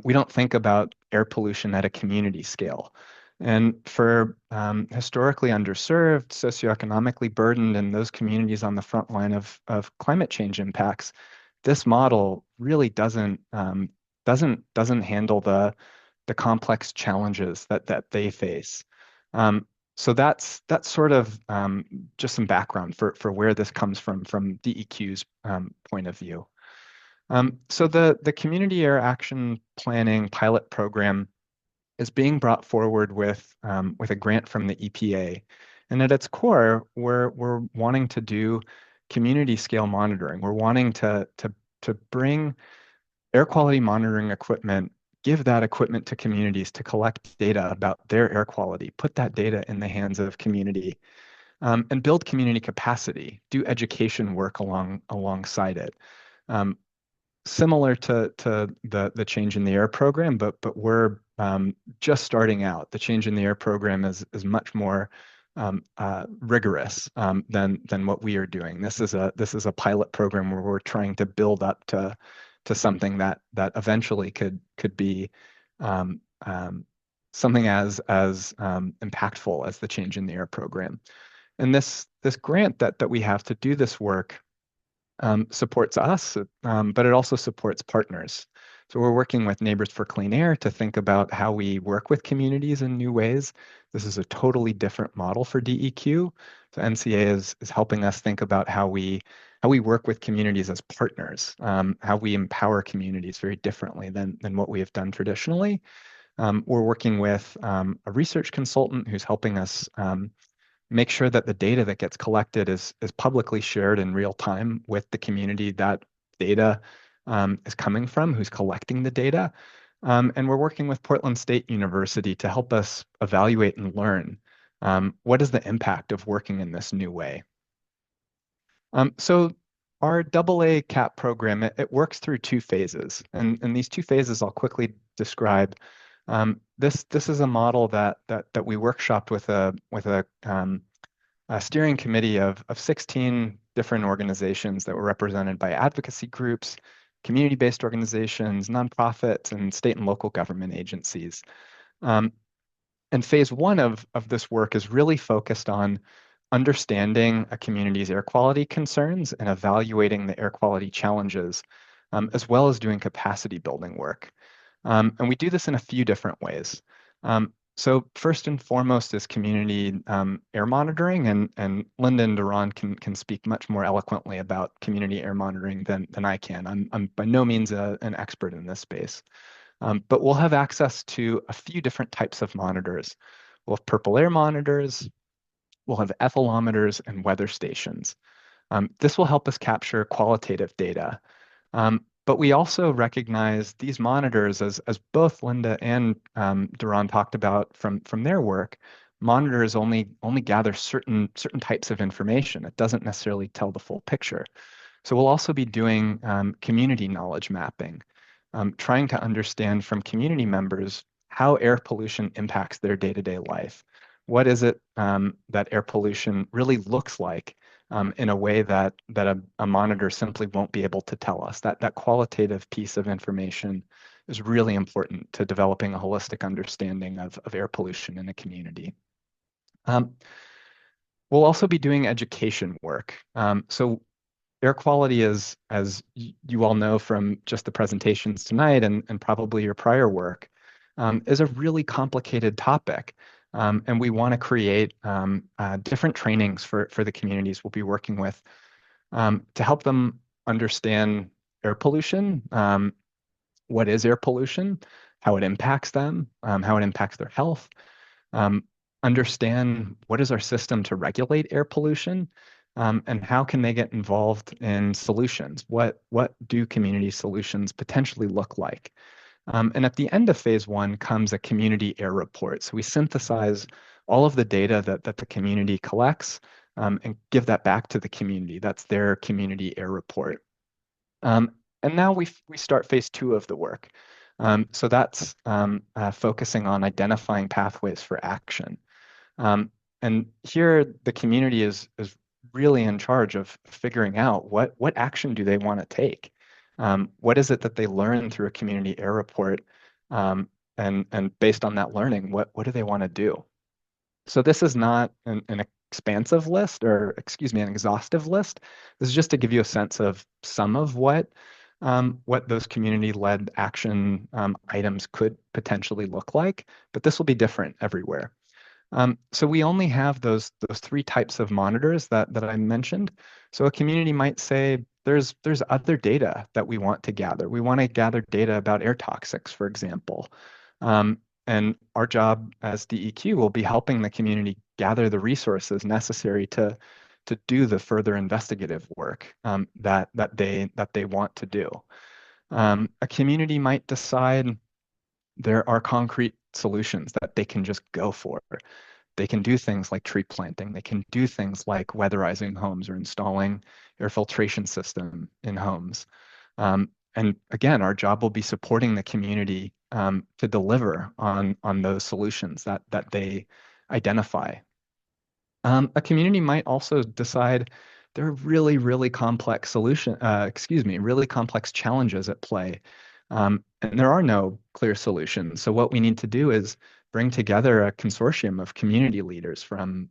We don't think about air pollution at a community scale. And for historically underserved, socioeconomically burdened, and those communities on the front line of climate change impacts, this model really doesn't handle the complex challenges that they face. So that's sort of just some background for where this comes from DEQ's point of view. So the Community Air Action Planning pilot program is being brought forward with a grant from the EPA, and at its core, we're wanting to do community scale monitoring. We're wanting to bring air quality monitoring equipment, give that equipment to communities to collect data about their air quality, put that data in the hands of community, and build community capacity, do education work alongside it. Similar to the Change in the Air program, but we're just starting out. The Change in the Air program is much more rigorous than what we are doing. This is a pilot program where we're trying to build up to something that eventually could be something as impactful as the Change in the Air program. And this grant that we have to do this work supports us, but it also supports partners. So we're working with Neighbors for Clean Air to think about how we work with communities in new ways. This is a totally different model for DEQ. So NCA is helping us think about how we work with communities as partners, how we empower communities very differently than what we have done traditionally. We're working with a research consultant who's helping us make sure that the data that gets collected is publicly shared in real time with the community that data is coming from, who's collecting the data. And we're working with Portland State University to help us evaluate and learn what is the impact of working in this new way. So our AA CAP program, it works through two phases. And these two phases I'll quickly describe. This is a model that we workshopped with a steering committee of 16 different organizations that were represented by advocacy groups, community-based organizations, nonprofits, and state and local government agencies. And phase one of this work is really focused on understanding a community's air quality concerns and evaluating the air quality challenges, as well as doing capacity building work. And we do this in a few different ways. So first and foremost is community air monitoring, and Linda and Duran can speak much more eloquently about community air monitoring than I can. I'm by no means an expert in this space, but we'll have access to a few different types of monitors. We'll have purple air monitors, we'll have ethylometers and weather stations. This will help us capture qualitative data. But we also recognize these monitors, as both Linda and Duran talked about from their work. Monitors only gather certain types of information. It doesn't necessarily tell the full picture. So we'll also be doing community knowledge mapping, trying to understand from community members how air pollution impacts their day-to-day life. What is it that air pollution really looks like in a way that a monitor simply won't be able to tell us? That qualitative piece of information is really important to developing a holistic understanding of air pollution in a community. We'll also be doing education work. So air quality is, as you all know from just the presentations tonight and probably your prior work, is a really complicated topic. And we want to create different trainings for the communities we'll be working with to help them understand air pollution, what is air pollution, how it impacts them, how it impacts their health, understand what is our system to regulate air pollution, and how can they get involved in solutions? What do community solutions potentially look like? And at the end of phase one comes a community error report. So we synthesize all of the data that the community collects and give that back to the community. That's their community error report. And now we start phase two of the work. So that's focusing on identifying pathways for action. And here the community is really in charge of figuring out what action do they want to take. What is it that they learn through a community error report? And based on that learning, what do they want to do? So this is not an expansive list, or excuse me, an exhaustive list. This is just to give you a sense of some of what those community-led action items could potentially look like, but this will be different everywhere. So we only have those three types of monitors that I mentioned. So a community might say there's other data that we want to gather. We want to gather data about air toxics, for example. And our job as DEQ will be helping the community gather the resources necessary to do the further investigative work that they want to do. A community might decide there are concrete solutions that they can just go for. They can do things like tree planting. They can do things like weatherizing homes or installing air filtration system in homes. And again, our job will be supporting the community to deliver on those solutions that they identify. A community might also decide there are really, really complex really complex challenges at play. And there are no clear solutions. So what we need to do is bring together a consortium of community leaders from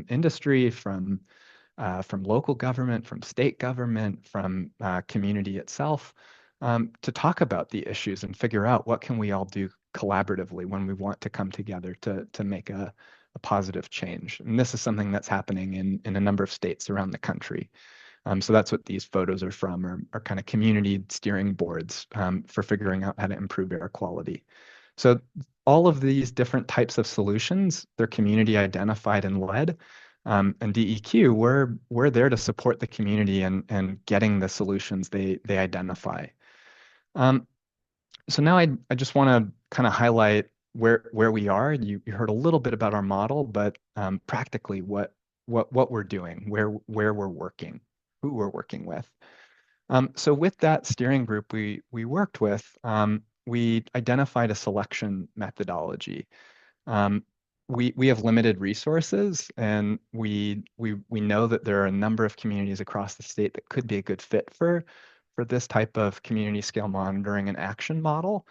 industry, from local government, from state government, from community itself, to talk about the issues and figure out what can we all do collaboratively when we want to come together to make a positive change. And this is something that's happening in a number of states around the country. So that's what these photos are from, are kind of community steering boards for figuring out how to improve air quality. So all of these different types of solutions, they're community identified and led. And DEQ, we're there to support the community and getting the solutions they identify. So now I just want to kind of highlight where we are. You heard a little bit about our model, but practically what we're doing, where we're working, who we're working with. So with that steering group we worked with, we identified a selection methodology. We have limited resources, and we know that there are a number of communities across the state that could be a good fit for this type of community scale monitoring and action model.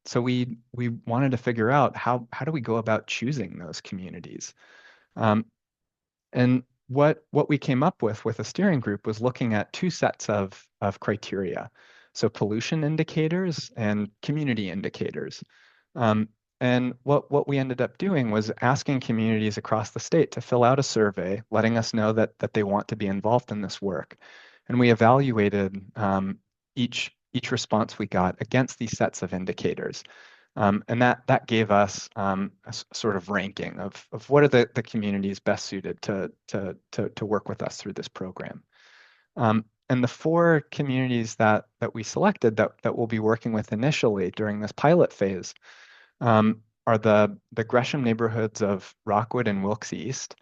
So we wanted to figure out how do we go about choosing those communities. And what we came up with a steering group was looking at two sets of criteria. So pollution indicators and community indicators. And what we ended up doing was asking communities across the state to fill out a survey, letting us know that they want to be involved in this work. And we evaluated each response we got against these sets of indicators. And that gave us a sort of ranking of what are the communities best suited to work with us through this program. And the four communities that we selected that we'll be working with initially during this pilot phase are the Gresham neighborhoods of Rockwood and Wilkes East,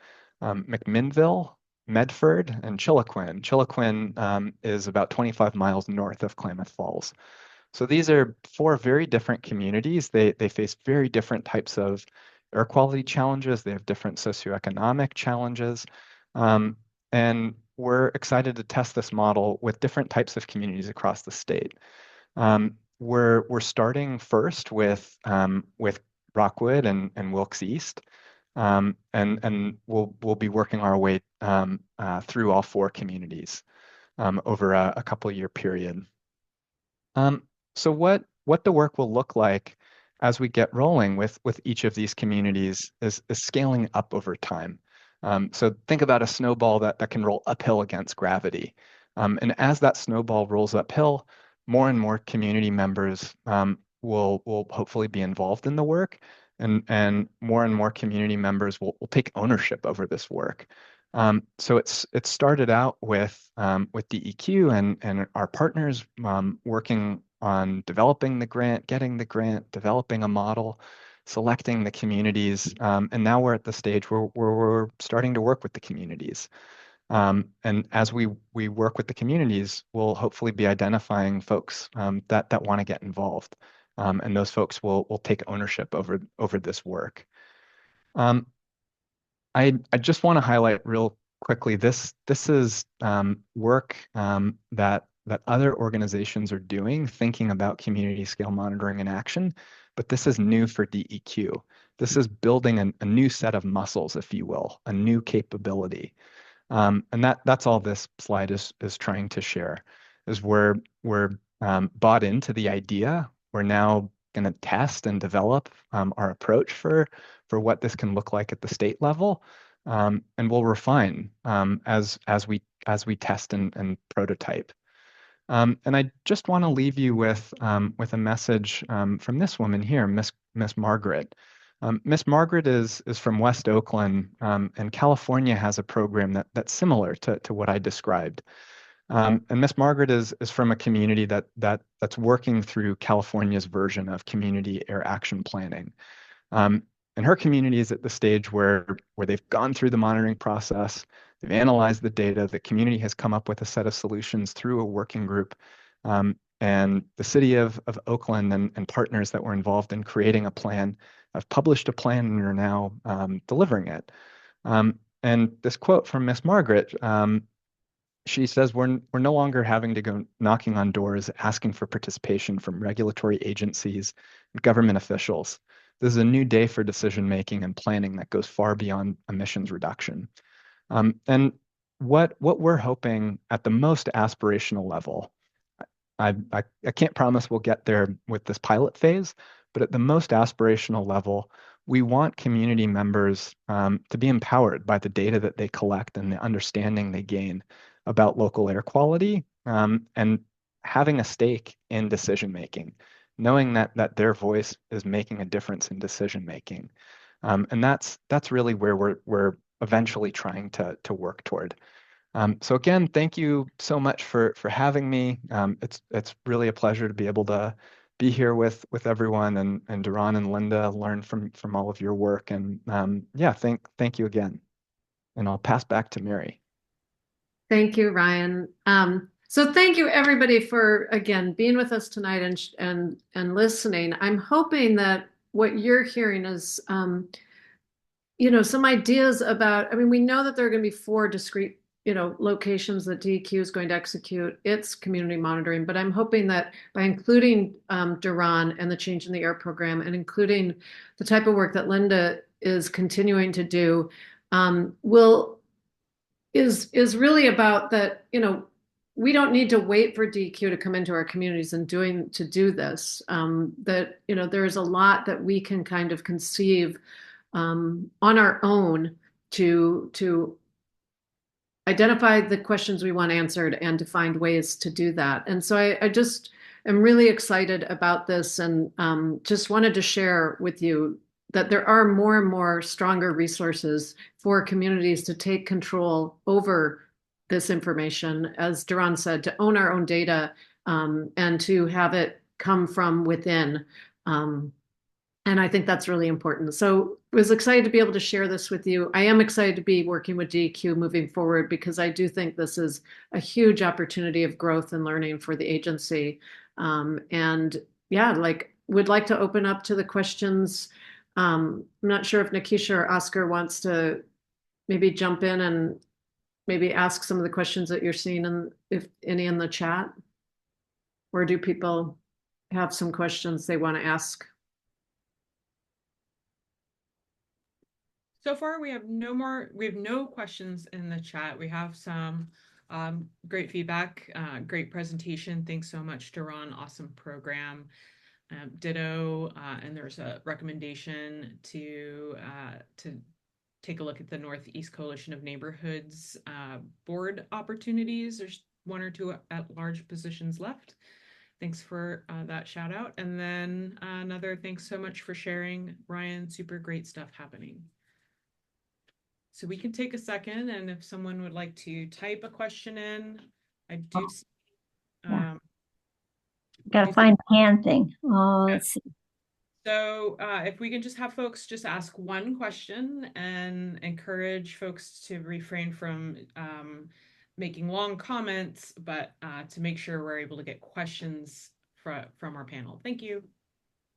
McMinnville, Medford, and Chiloquin. Chiloquin is about 25 miles north of Klamath Falls. So these are four very different communities. They face very different types of air quality challenges. They have different socioeconomic challenges. And we're excited to test this model with different types of communities across the state. We're starting first with Rockwood and Wilkes East. And we'll be working our way through all four communities over a couple year period. So what the work will look like as we get rolling with each of these communities is scaling up over time. So think about a snowball that can roll uphill against gravity. And as that snowball rolls uphill, more and more community members will hopefully be involved in the work, and more community members will take ownership over this work. So it started out with DEQ and our partners working on developing the grant, getting the grant, developing a model, selecting the communities, and now we're at the stage where we're starting to work with the communities. And as we work with the communities, we'll hopefully be identifying folks that want to get involved, and those folks will take ownership over this work. Um, I just want to highlight real quickly this is work that other organizations are doing, thinking about community scale monitoring in action, but this is new for DEQ. This is building a new set of muscles, if you will, a new capability. And that's all this slide is trying to share, is we're bought into the idea. We're now going to test and develop our approach for what this can look like at the state level, and we'll refine as we test and prototype. And I just want to leave you with a message from this woman here, Miss Margaret. Miss Margaret is from West Oakland, and California has a program that's similar to what I described. And Miss Margaret is from a community that's working through California's version of community air action planning. And her community is at the stage where they've gone through the monitoring process, they've analyzed the data, the community has come up with a set of solutions through a working group. And the city of Oakland and partners that were involved in creating a plan have published a plan and are now delivering it. And this quote from Miss Margaret, she says, we're no longer having to go knocking on doors asking for participation from regulatory agencies and government officials. This is a new day for decision making and planning that goes far beyond emissions reduction. And what we're hoping at the most aspirational level, I can't promise we'll get there with this pilot phase, but at the most aspirational level, we want community members to be empowered by the data that they collect and the understanding they gain about local air quality, and having a stake in decision making, knowing that their voice is making a difference in decision making. And that's really where we're eventually trying to work toward. So again, thank you so much for having me. It's really a pleasure to be able to be here with everyone, and Duran and Linda, learn from all of your work. And yeah, thank you again. And I'll pass back to Mary. Thank you, Ryan. So thank you everybody for again being with us tonight and listening. I'm hoping that what you're hearing is some ideas about, I mean, we know that there are going to be 4 discrete locations that DEQ is going to execute its community monitoring, but I'm hoping that by including Duran and the Change in the Air program, and including the type of work that Linda is continuing to do, is really about that, we don't need to wait for DEQ to come into our communities and do this. That, there is a lot that we can kind of conceive on our own to identify the questions we want answered and to find ways to do that. And so I just am really excited about this, and just wanted to share with you that there are more and more stronger resources for communities to take control over this information, as Duran said, to own our own data, and to have it come from within. And I think that's really important. So I was excited to be able to share this with you. I am excited to be working with DEQ moving forward, because I do think this is a huge opportunity of growth and learning for the agency. And yeah, would like to open up to the questions. I'm not sure if Nikisha or Oscar wants to maybe jump in and maybe ask some of the questions that you're seeing, and if any in the chat, or do people have some questions they want to ask? So far, we have no questions in the chat. We have some great feedback, great presentation. Thanks so much, Duran. Awesome program. Ditto. And there's a recommendation to take a look at the Northeast Coalition of Neighborhoods board opportunities. There's 1 or 2 at-large positions left. Thanks for that shout out. And then another thanks so much for sharing, Ryan. Super great stuff happening. So we can take a second, and if someone would like to type a question in, I do see. Yeah. Um, Gotta find the hand thing. Oh, Yeah. let's see. So if we can just have folks just ask one question and encourage folks to refrain from making long comments, but to make sure we're able to get questions from our panel. Thank you.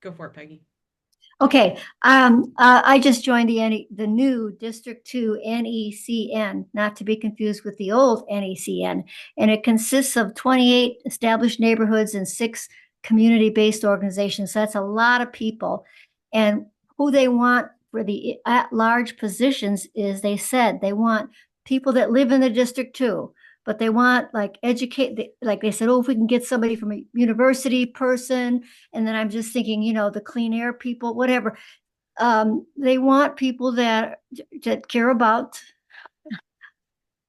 Go for it, Peggy. Okay, I just joined the new District 2 NECN, not to be confused with the old NECN, and it consists of 28 established neighborhoods and 6 community-based organizations. So that's a lot of people. And who they want for the at-large positions is they said they want people that live in the District 2, but they want like like they said, oh, if we can get somebody from a university person, and then I'm just thinking, the clean air people, whatever. They want people that care about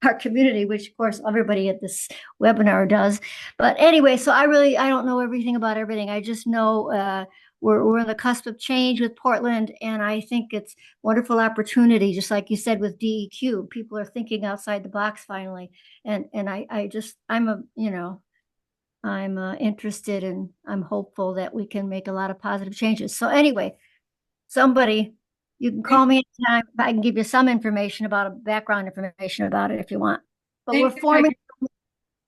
our community, which of course everybody at this webinar does. But anyway, so I don't know everything about everything. I just know we're on the cusp of change with Portland, and I think it's wonderful opportunity, just like you said with DEQ. People are thinking outside the box finally, and I'm interested and I'm hopeful that we can make a lot of positive changes. So anyway, somebody, you can call me anytime. I can give you some background information about it if you want. But Thank we're you, forming, Peggy.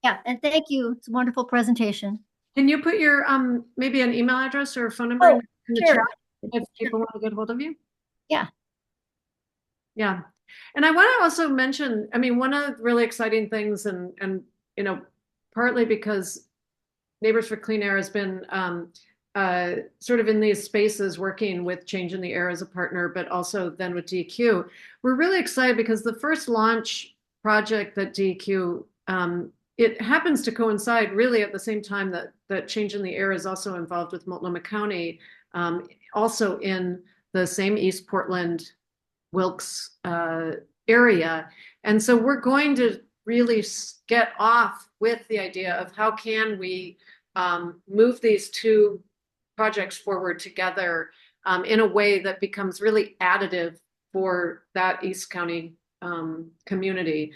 yeah, and thank you. It's a wonderful presentation. Can you put your maybe an email address or a phone number Oh, in the sure. chat if people want to get hold of you? Yeah. Yeah. And I want to also mention, I mean, one of the really exciting things and partly because Neighbors for Clean Air has been sort of in these spaces working with Change in the Air as a partner, but also then with DEQ. We're really excited because the first launch project that DEQ, it happens to coincide really at the same time that Change in the Air is also involved with Multnomah County, also in the same East Portland, Wilkes area. And so we're going to really get off with the idea of how can we move these two projects forward together in a way that becomes really additive for that East County community.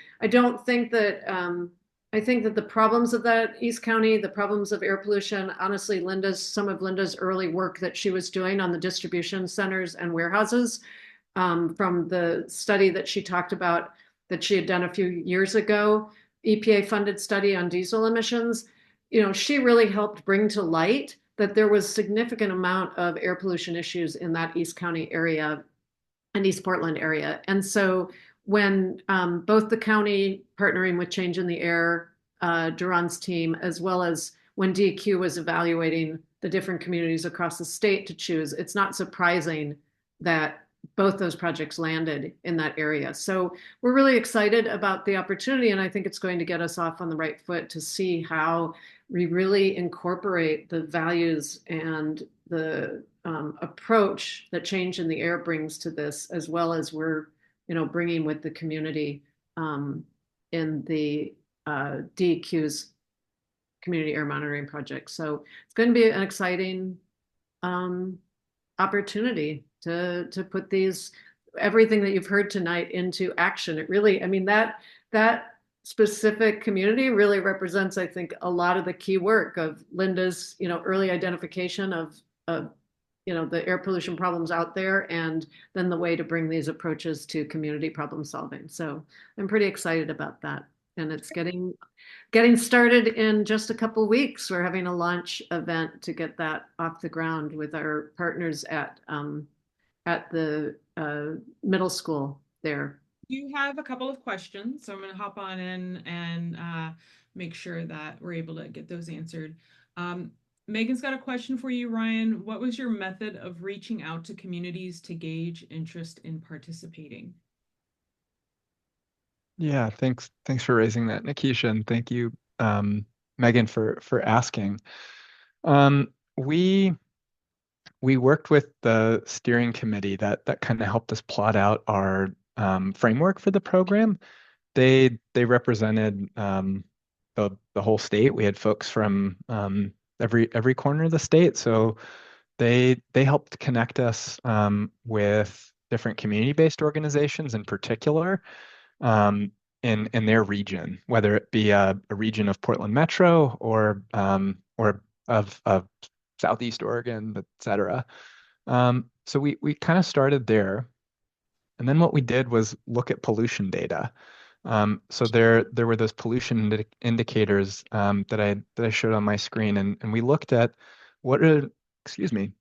I think that the problems of that East County, the problems of air pollution, honestly, some of Linda's early work that she was doing on the distribution centers and warehouses, from the study that she talked about that she had done a few years ago, EPA funded study on diesel emissions, she really helped bring to light that there was significant amount of air pollution issues in that East County area and East Portland area. And so when both the county partnering with Change in the Air, Duran's team, as well as when DEQ was evaluating the different communities across the state to choose, it's not surprising that both those projects landed in that area. So we're really excited about the opportunity, and I think it's going to get us off on the right foot to see how we really incorporate the values and the approach that Change in the Air brings to this, as well as we're bringing with the community in the DEQ's community air monitoring project. So it's going to be an exciting opportunity to put everything that you've heard tonight into action. It really, I mean, that specific community really represents, I think, a lot of the key work of Linda's, early identification of the air pollution problems out there, and then the way to bring these approaches to community problem solving. So I'm pretty excited about that. And it's getting started in just a couple of weeks. We're having a launch event to get that off the ground with our partners at the middle school there. You have a couple of questions, so I'm going to hop on in and make sure that we're able to get those answered. Megan's got a question for you, Ryan. What was your method of reaching out to communities to gauge interest in participating? Yeah, thanks for raising that, Nikisha, and thank you, Megan, for asking. We worked with the steering committee that kind of helped us plot out our framework for the program. They represented the whole state. We had folks from every corner of the state, so they helped connect us with different community-based organizations in particular, in their region, whether it be a region of Portland Metro or of Southeast Oregon, et cetera. So we kind of started there. And then what we did was look at pollution data. So there were those pollution indicators that I showed on my screen, and we looked at what are, excuse me,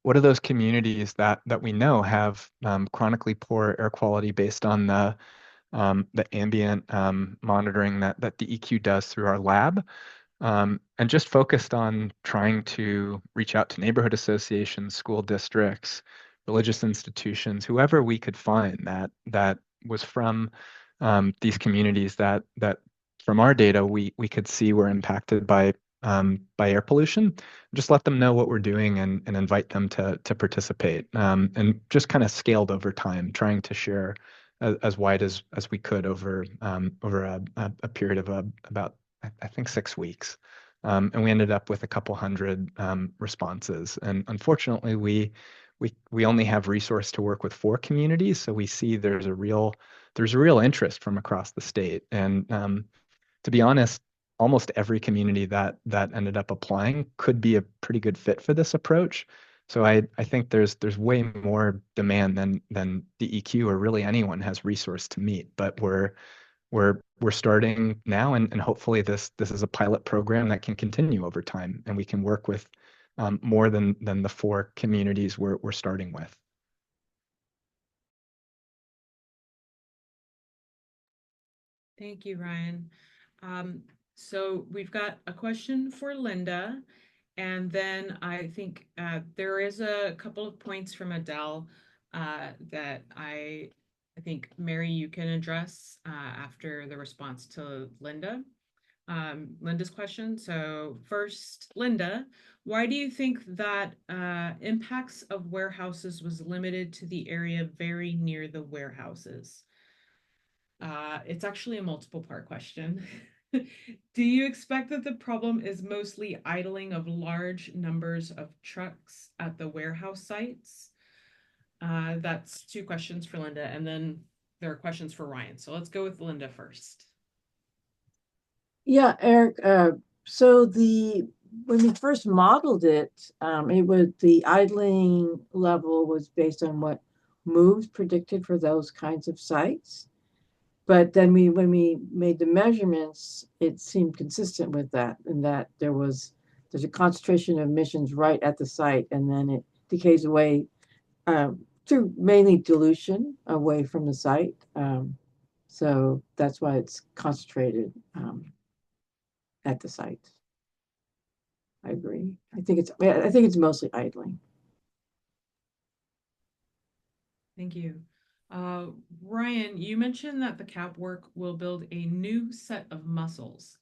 what are those communities that we know have chronically poor air quality based on the ambient monitoring that DEQ does through our lab, and just focused on trying to reach out to neighborhood associations, school districts, religious institutions, whoever we could find that was from these communities that from our data we could see were impacted by air pollution. Just let them know what we're doing and invite them to participate, and just kind of scaled over time, trying to share as wide as we could over a period of about I think 6 weeks. And we ended up with a couple hundred responses. And unfortunately, we only have resource to work with 4 communities, so we see there's a real interest from across the state. And to be honest, almost every community that ended up applying could be a pretty good fit for this approach. So I think there's way more demand than DEQ or really anyone has resource to meet. But we're starting now, and hopefully this is a pilot program that can continue over time, and we can work with more than the 4 communities we're starting with. Thank you, Ryan. So we've got a question for Linda, and then I think there is a couple of points from Adele that I think, Mary, you can address after the response to Linda's question. So first, Linda, why do you think that impacts of warehouses was limited to the area very near the warehouses? It's actually a multiple part question. Do you expect that the problem is mostly idling of large numbers of trucks at the warehouse sites? That's 2 questions for Linda, and then there are questions for Ryan. So let's go with Linda first. Yeah, Eric. So when we first modeled it, the idling level was based on what moves predicted for those kinds of sites. But then when we made the measurements, it seemed consistent with that, in that there's a concentration of emissions right at the site, and then it decays away through mainly dilution away from the site. So that's why it's concentrated at the site. I agree. I think it's mostly idling. Thank you. Ryan, you mentioned that the CAP work will build a new set of muscles,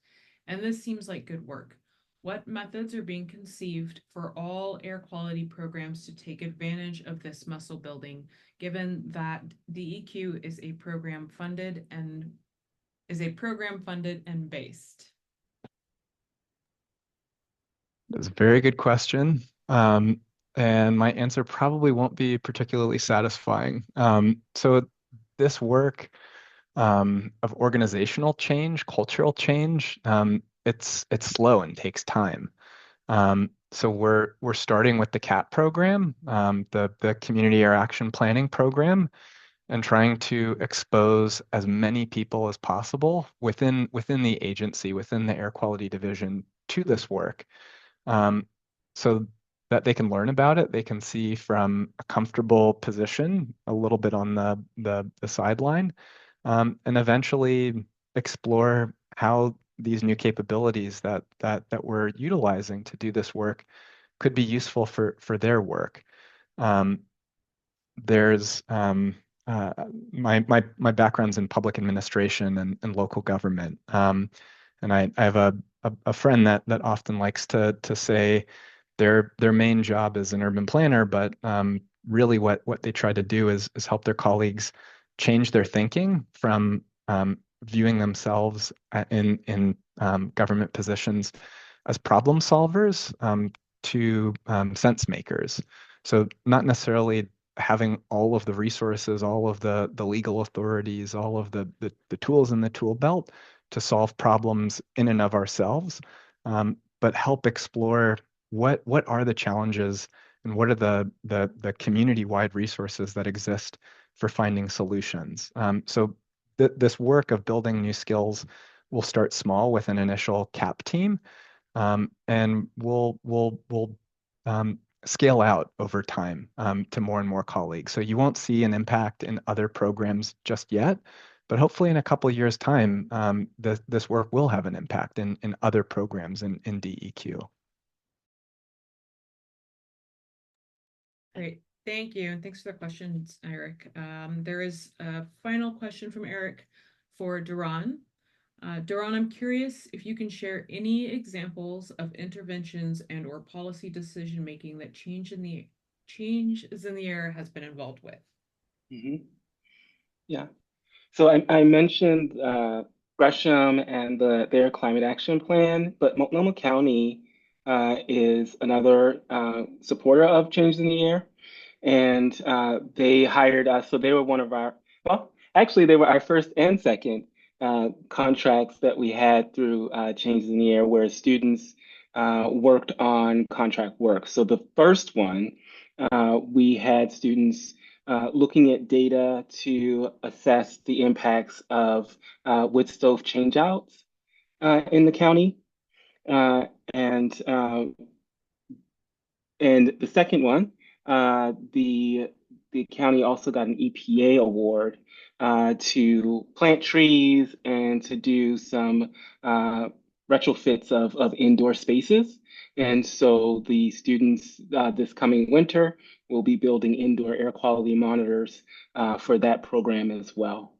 and this seems like good work. What methods are being conceived for all air quality programs to take advantage of this muscle building, given that DEQ is a program funded and based? That's a very good question. And my answer probably won't be particularly satisfying. So this work of organizational change, cultural change, it's slow and takes time. So we're starting with the CAP program, the Community Air Action Planning program, and trying to expose as many people as possible within the agency, within the Air Quality Division, to this work, so that they can learn about it. They can see from a comfortable position, a little bit on the sideline, and eventually explore how these new capabilities that we're utilizing to do this work could be useful for their work. There's my background's in public administration and local government, and I have a friend that often likes to say their main job is an urban planner, but really what they try to do is help their colleagues change their thinking from viewing themselves in government positions as problem solvers to sense makers. So not necessarily having all of the resources, all of the legal authorities, all of the tools in the tool belt to solve problems in and of ourselves, but help explore what are the challenges and what are the community-wide resources that exist for finding solutions. So this work of building new skills will start small with an initial CAP team, and we'll scale out over time to more and more colleagues. So you won't see an impact in other programs just yet, but hopefully in a couple of years' time, this work will have an impact in other programs in DEQ. Great, thank you, and thanks for the questions, Eric. There is a final question from Eric for Duran. Duran, I'm curious if you can share any examples of interventions and or policy decision making that changes in the air has been involved with. Mm-hmm. Yeah. So I mentioned Gresham and their climate action plan, but Multnomah County is another supporter of Change in the Air, and they hired us. So they were one of our, well, actually they were our first and second contracts that we had through Change in the Air, where students worked on contract work. So the first one, we had students looking at data to assess the impacts of wood stove changeouts in the county. And the second one, the county also got an EPA award to plant trees and to do some retrofits of indoor spaces. And so the students this coming winter will be building indoor air quality monitors for that program as well.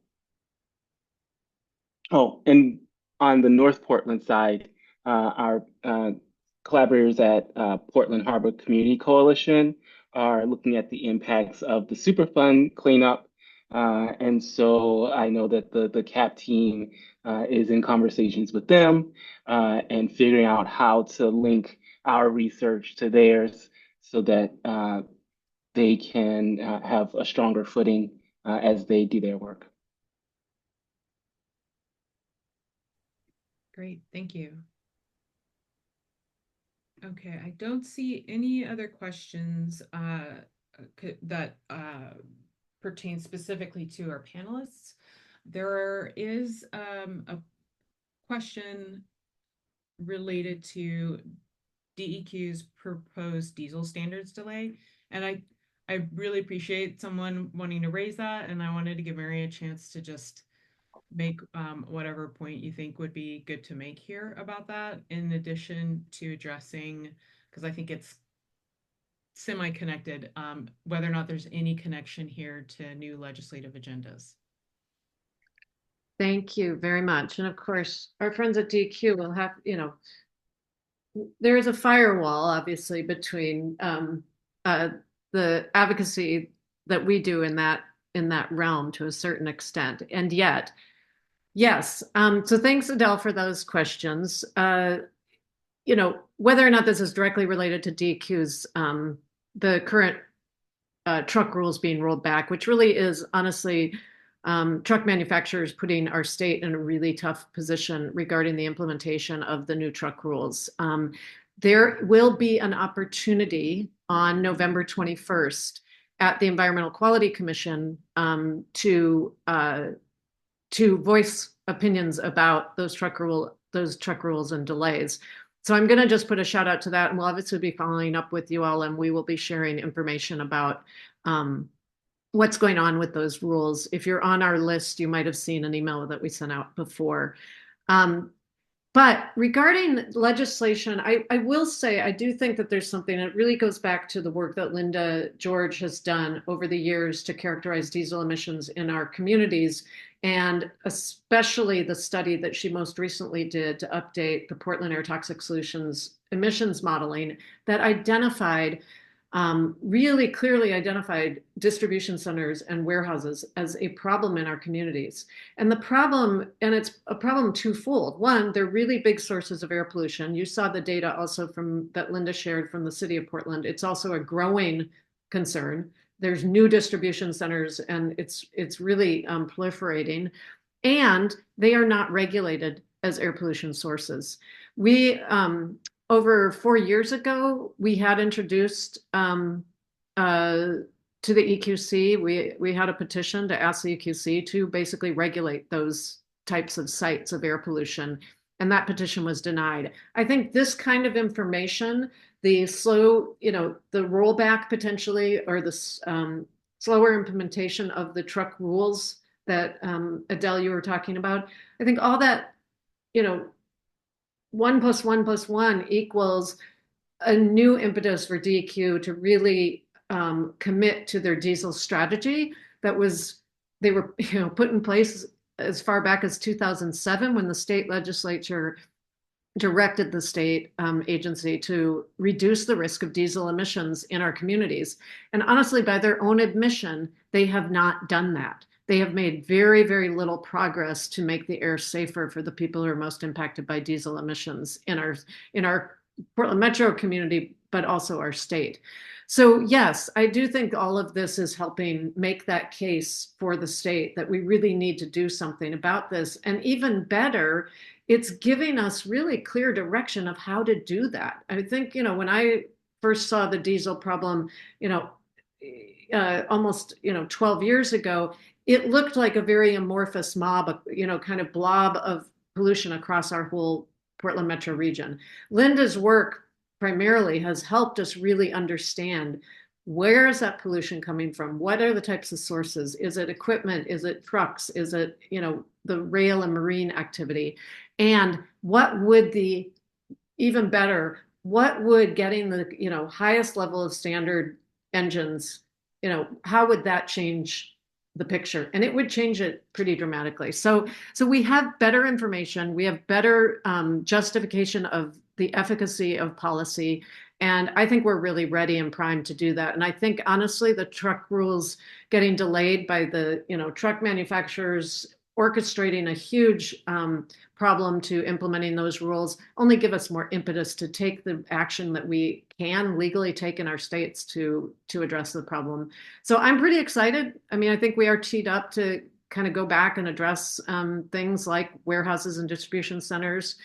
Oh, and on the North Portland side, our collaborators at Portland Harbor Community Coalition are looking at the impacts of the Superfund cleanup. And so I know that the CAP team is in conversations with them and figuring out how to link our research to theirs so that they can have a stronger footing as they do their work. Great, thank you. Okay, I don't see any other questions that pertain specifically to our panelists. There is a question related to DEQ's proposed diesel standards delay, and I really appreciate someone wanting to raise that, and I wanted to give Mary a chance to just make whatever point you think would be good to make here about that, in addition to addressing, because I think it's semi-connected, whether or not there's any connection here to new legislative agendas. Thank you very much. And of course, our friends at DEQ will have, there is a firewall, obviously, between the advocacy that we do in that realm to a certain extent. And yet, yes. So thanks, Adele, for those questions. Whether or not this is directly related to DEQ's the current truck rules being rolled back, which really is honestly truck manufacturers putting our state in a really tough position regarding the implementation of the new truck rules. There will be an opportunity on November 21st at the Environmental Quality Commission to voice opinions about those truck rules and delays. So I'm going to just put a shout out to that, and we'll obviously be following up with you all, and we will be sharing information about what's going on with those rules. If you're on our list, you might have seen an email that we sent out before. But regarding legislation, I will say I do think that there's something that really goes back to the work that Linda George has done over the years to characterize diesel emissions in our communities, and especially the study that she most recently did to update the Portland Air Toxic Solutions emissions modeling that identified really clearly identified distribution centers and warehouses as a problem in our communities. And the problem, and it's a problem twofold. One, they're really big sources of air pollution. You saw the data also that Linda shared from the city of Portland. It's also a growing concern there's new distribution centers, and it's really proliferating, and they are not regulated as air pollution sources. We over 4 years ago, we had introduced to the EQC, we had a petition to ask the EQC to basically regulate those types of sites of air pollution, and that petition was denied. I think this kind of information, the slow, the rollback potentially, or the slower implementation of the truck rules that Adele, you were talking about, I think all that, 1 + 1 + 1 equals a new impetus for DEQ to really commit to their diesel strategy they were put in place as far back as 2007, when the state legislature directed the state agency to reduce the risk of diesel emissions in our communities. And honestly, by their own admission, they have not done that. They have made very, very little progress to make the air safer for the people who are most impacted by diesel emissions in our Portland Metro community, but also our state. So yes, I do think all of this is helping make that case for the state that we really need to do something about this. And even better, it's giving us really clear direction of how to do that. I think, when I first saw the diesel problem, almost, 12 years ago, it looked like a very amorphous mob, kind of blob of pollution across our whole Portland Metro region. Linda's work primarily has helped us really understand, where is that pollution coming from? What are the types of sources? Is it equipment? Is it trucks? Is it, the rail and marine activity? And what would even better, what would getting the, highest level of standard engines, how would that change the picture? And it would change it pretty dramatically. So we have better information. We have better justification of the efficacy of policy. And I think we're really ready and primed to do that. And I think, honestly, the truck rules getting delayed by the, truck manufacturers orchestrating a huge problem to implementing those rules only give us more impetus to take the action that we can legally take in our states to address the problem. So I'm pretty excited. I mean, I think we are teed up to kind of go back and address things like warehouses and distribution centers,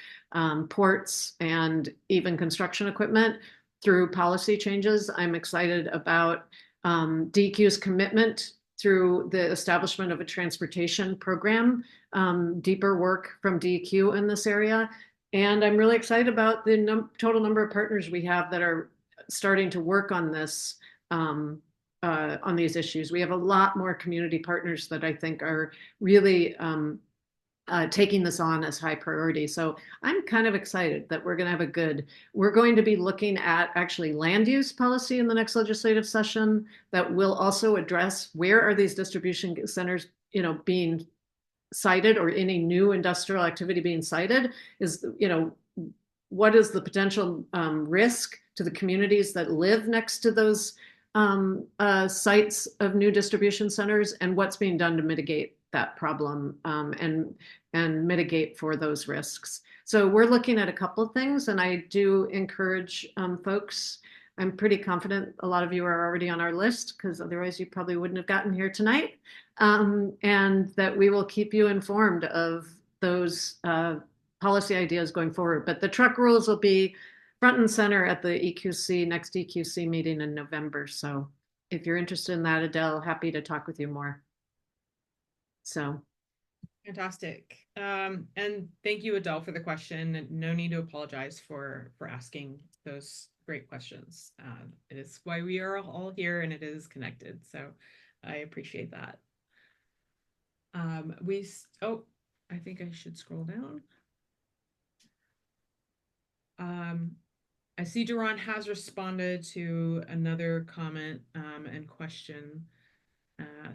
ports, and even construction equipment through policy changes. I'm excited about DEQ's commitment through the establishment of a transportation program, deeper work from DEQ in this area. And I'm really excited about the total number of partners we have that are starting to work on this, on these issues. We have a lot more community partners that I think are really taking this on as high priority. So I'm kind of excited that we're going to have we're going to be looking at actually land use policy in the next legislative session that will also address, where are these distribution centers, being cited, or any new industrial activity being cited? Is, what is the potential risk to the communities that live next to those sites of new distribution centers, and what's being done to mitigate that problem and mitigate for those risks. So we're looking at a couple of things, and I do encourage folks. I'm pretty confident a lot of you are already on our list, because otherwise you probably wouldn't have gotten here tonight, and that we will keep you informed of those policy ideas going forward. But the truck rules will be front and center at the next EQC meeting in November. So if you're interested in that, Adele, happy to talk with you more. So. Fantastic. And thank you, Adele, for the question. No need to apologize for asking those great questions. It is why we are all here, and it is connected. So I appreciate that. I think I should scroll down. I see Duran has responded to another comment and question.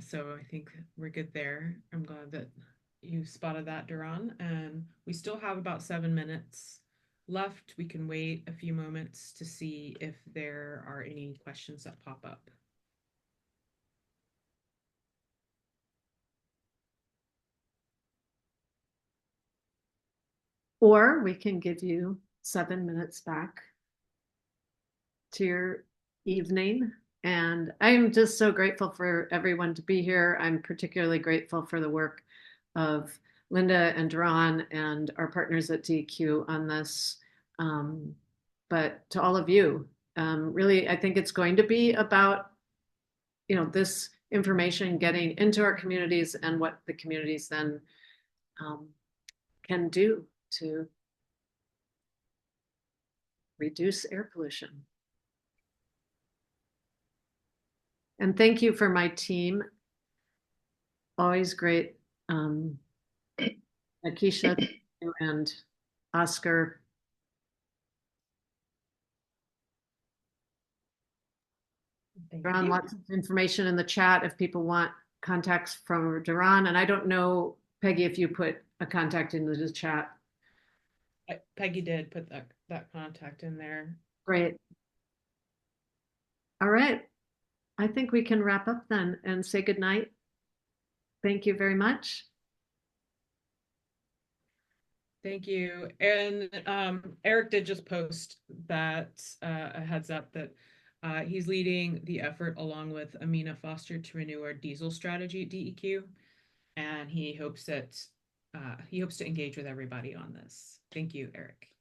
So I think we're good there. I'm glad that you spotted that, Duran. And we still have about 7 minutes left. We can wait a few moments to see if there are any questions that pop up. Or we can give you 7 minutes back to your evening And I am just so grateful for everyone to be here. I'm particularly grateful for the work of Linda and Duran and our partners at DEQ on this. But to all of you, really, I think it's going to be about, this information getting into our communities and what the communities then can do to reduce air pollution. And thank you for my team. Always great. Akisha and Oscar. Thank Duran, you. lots of information in the chat if people want contacts from Duran. And I don't know, Peggy, if you put a contact into the chat. Peggy did put that contact in there. Great. All right. I think we can wrap up then and say goodnight. Thank you very much. Thank you. And Eric did just post that a heads up that he's leading the effort along with Amina Foster to renew our diesel strategy at DEQ. And he hopes to engage with everybody on this. Thank you, Eric.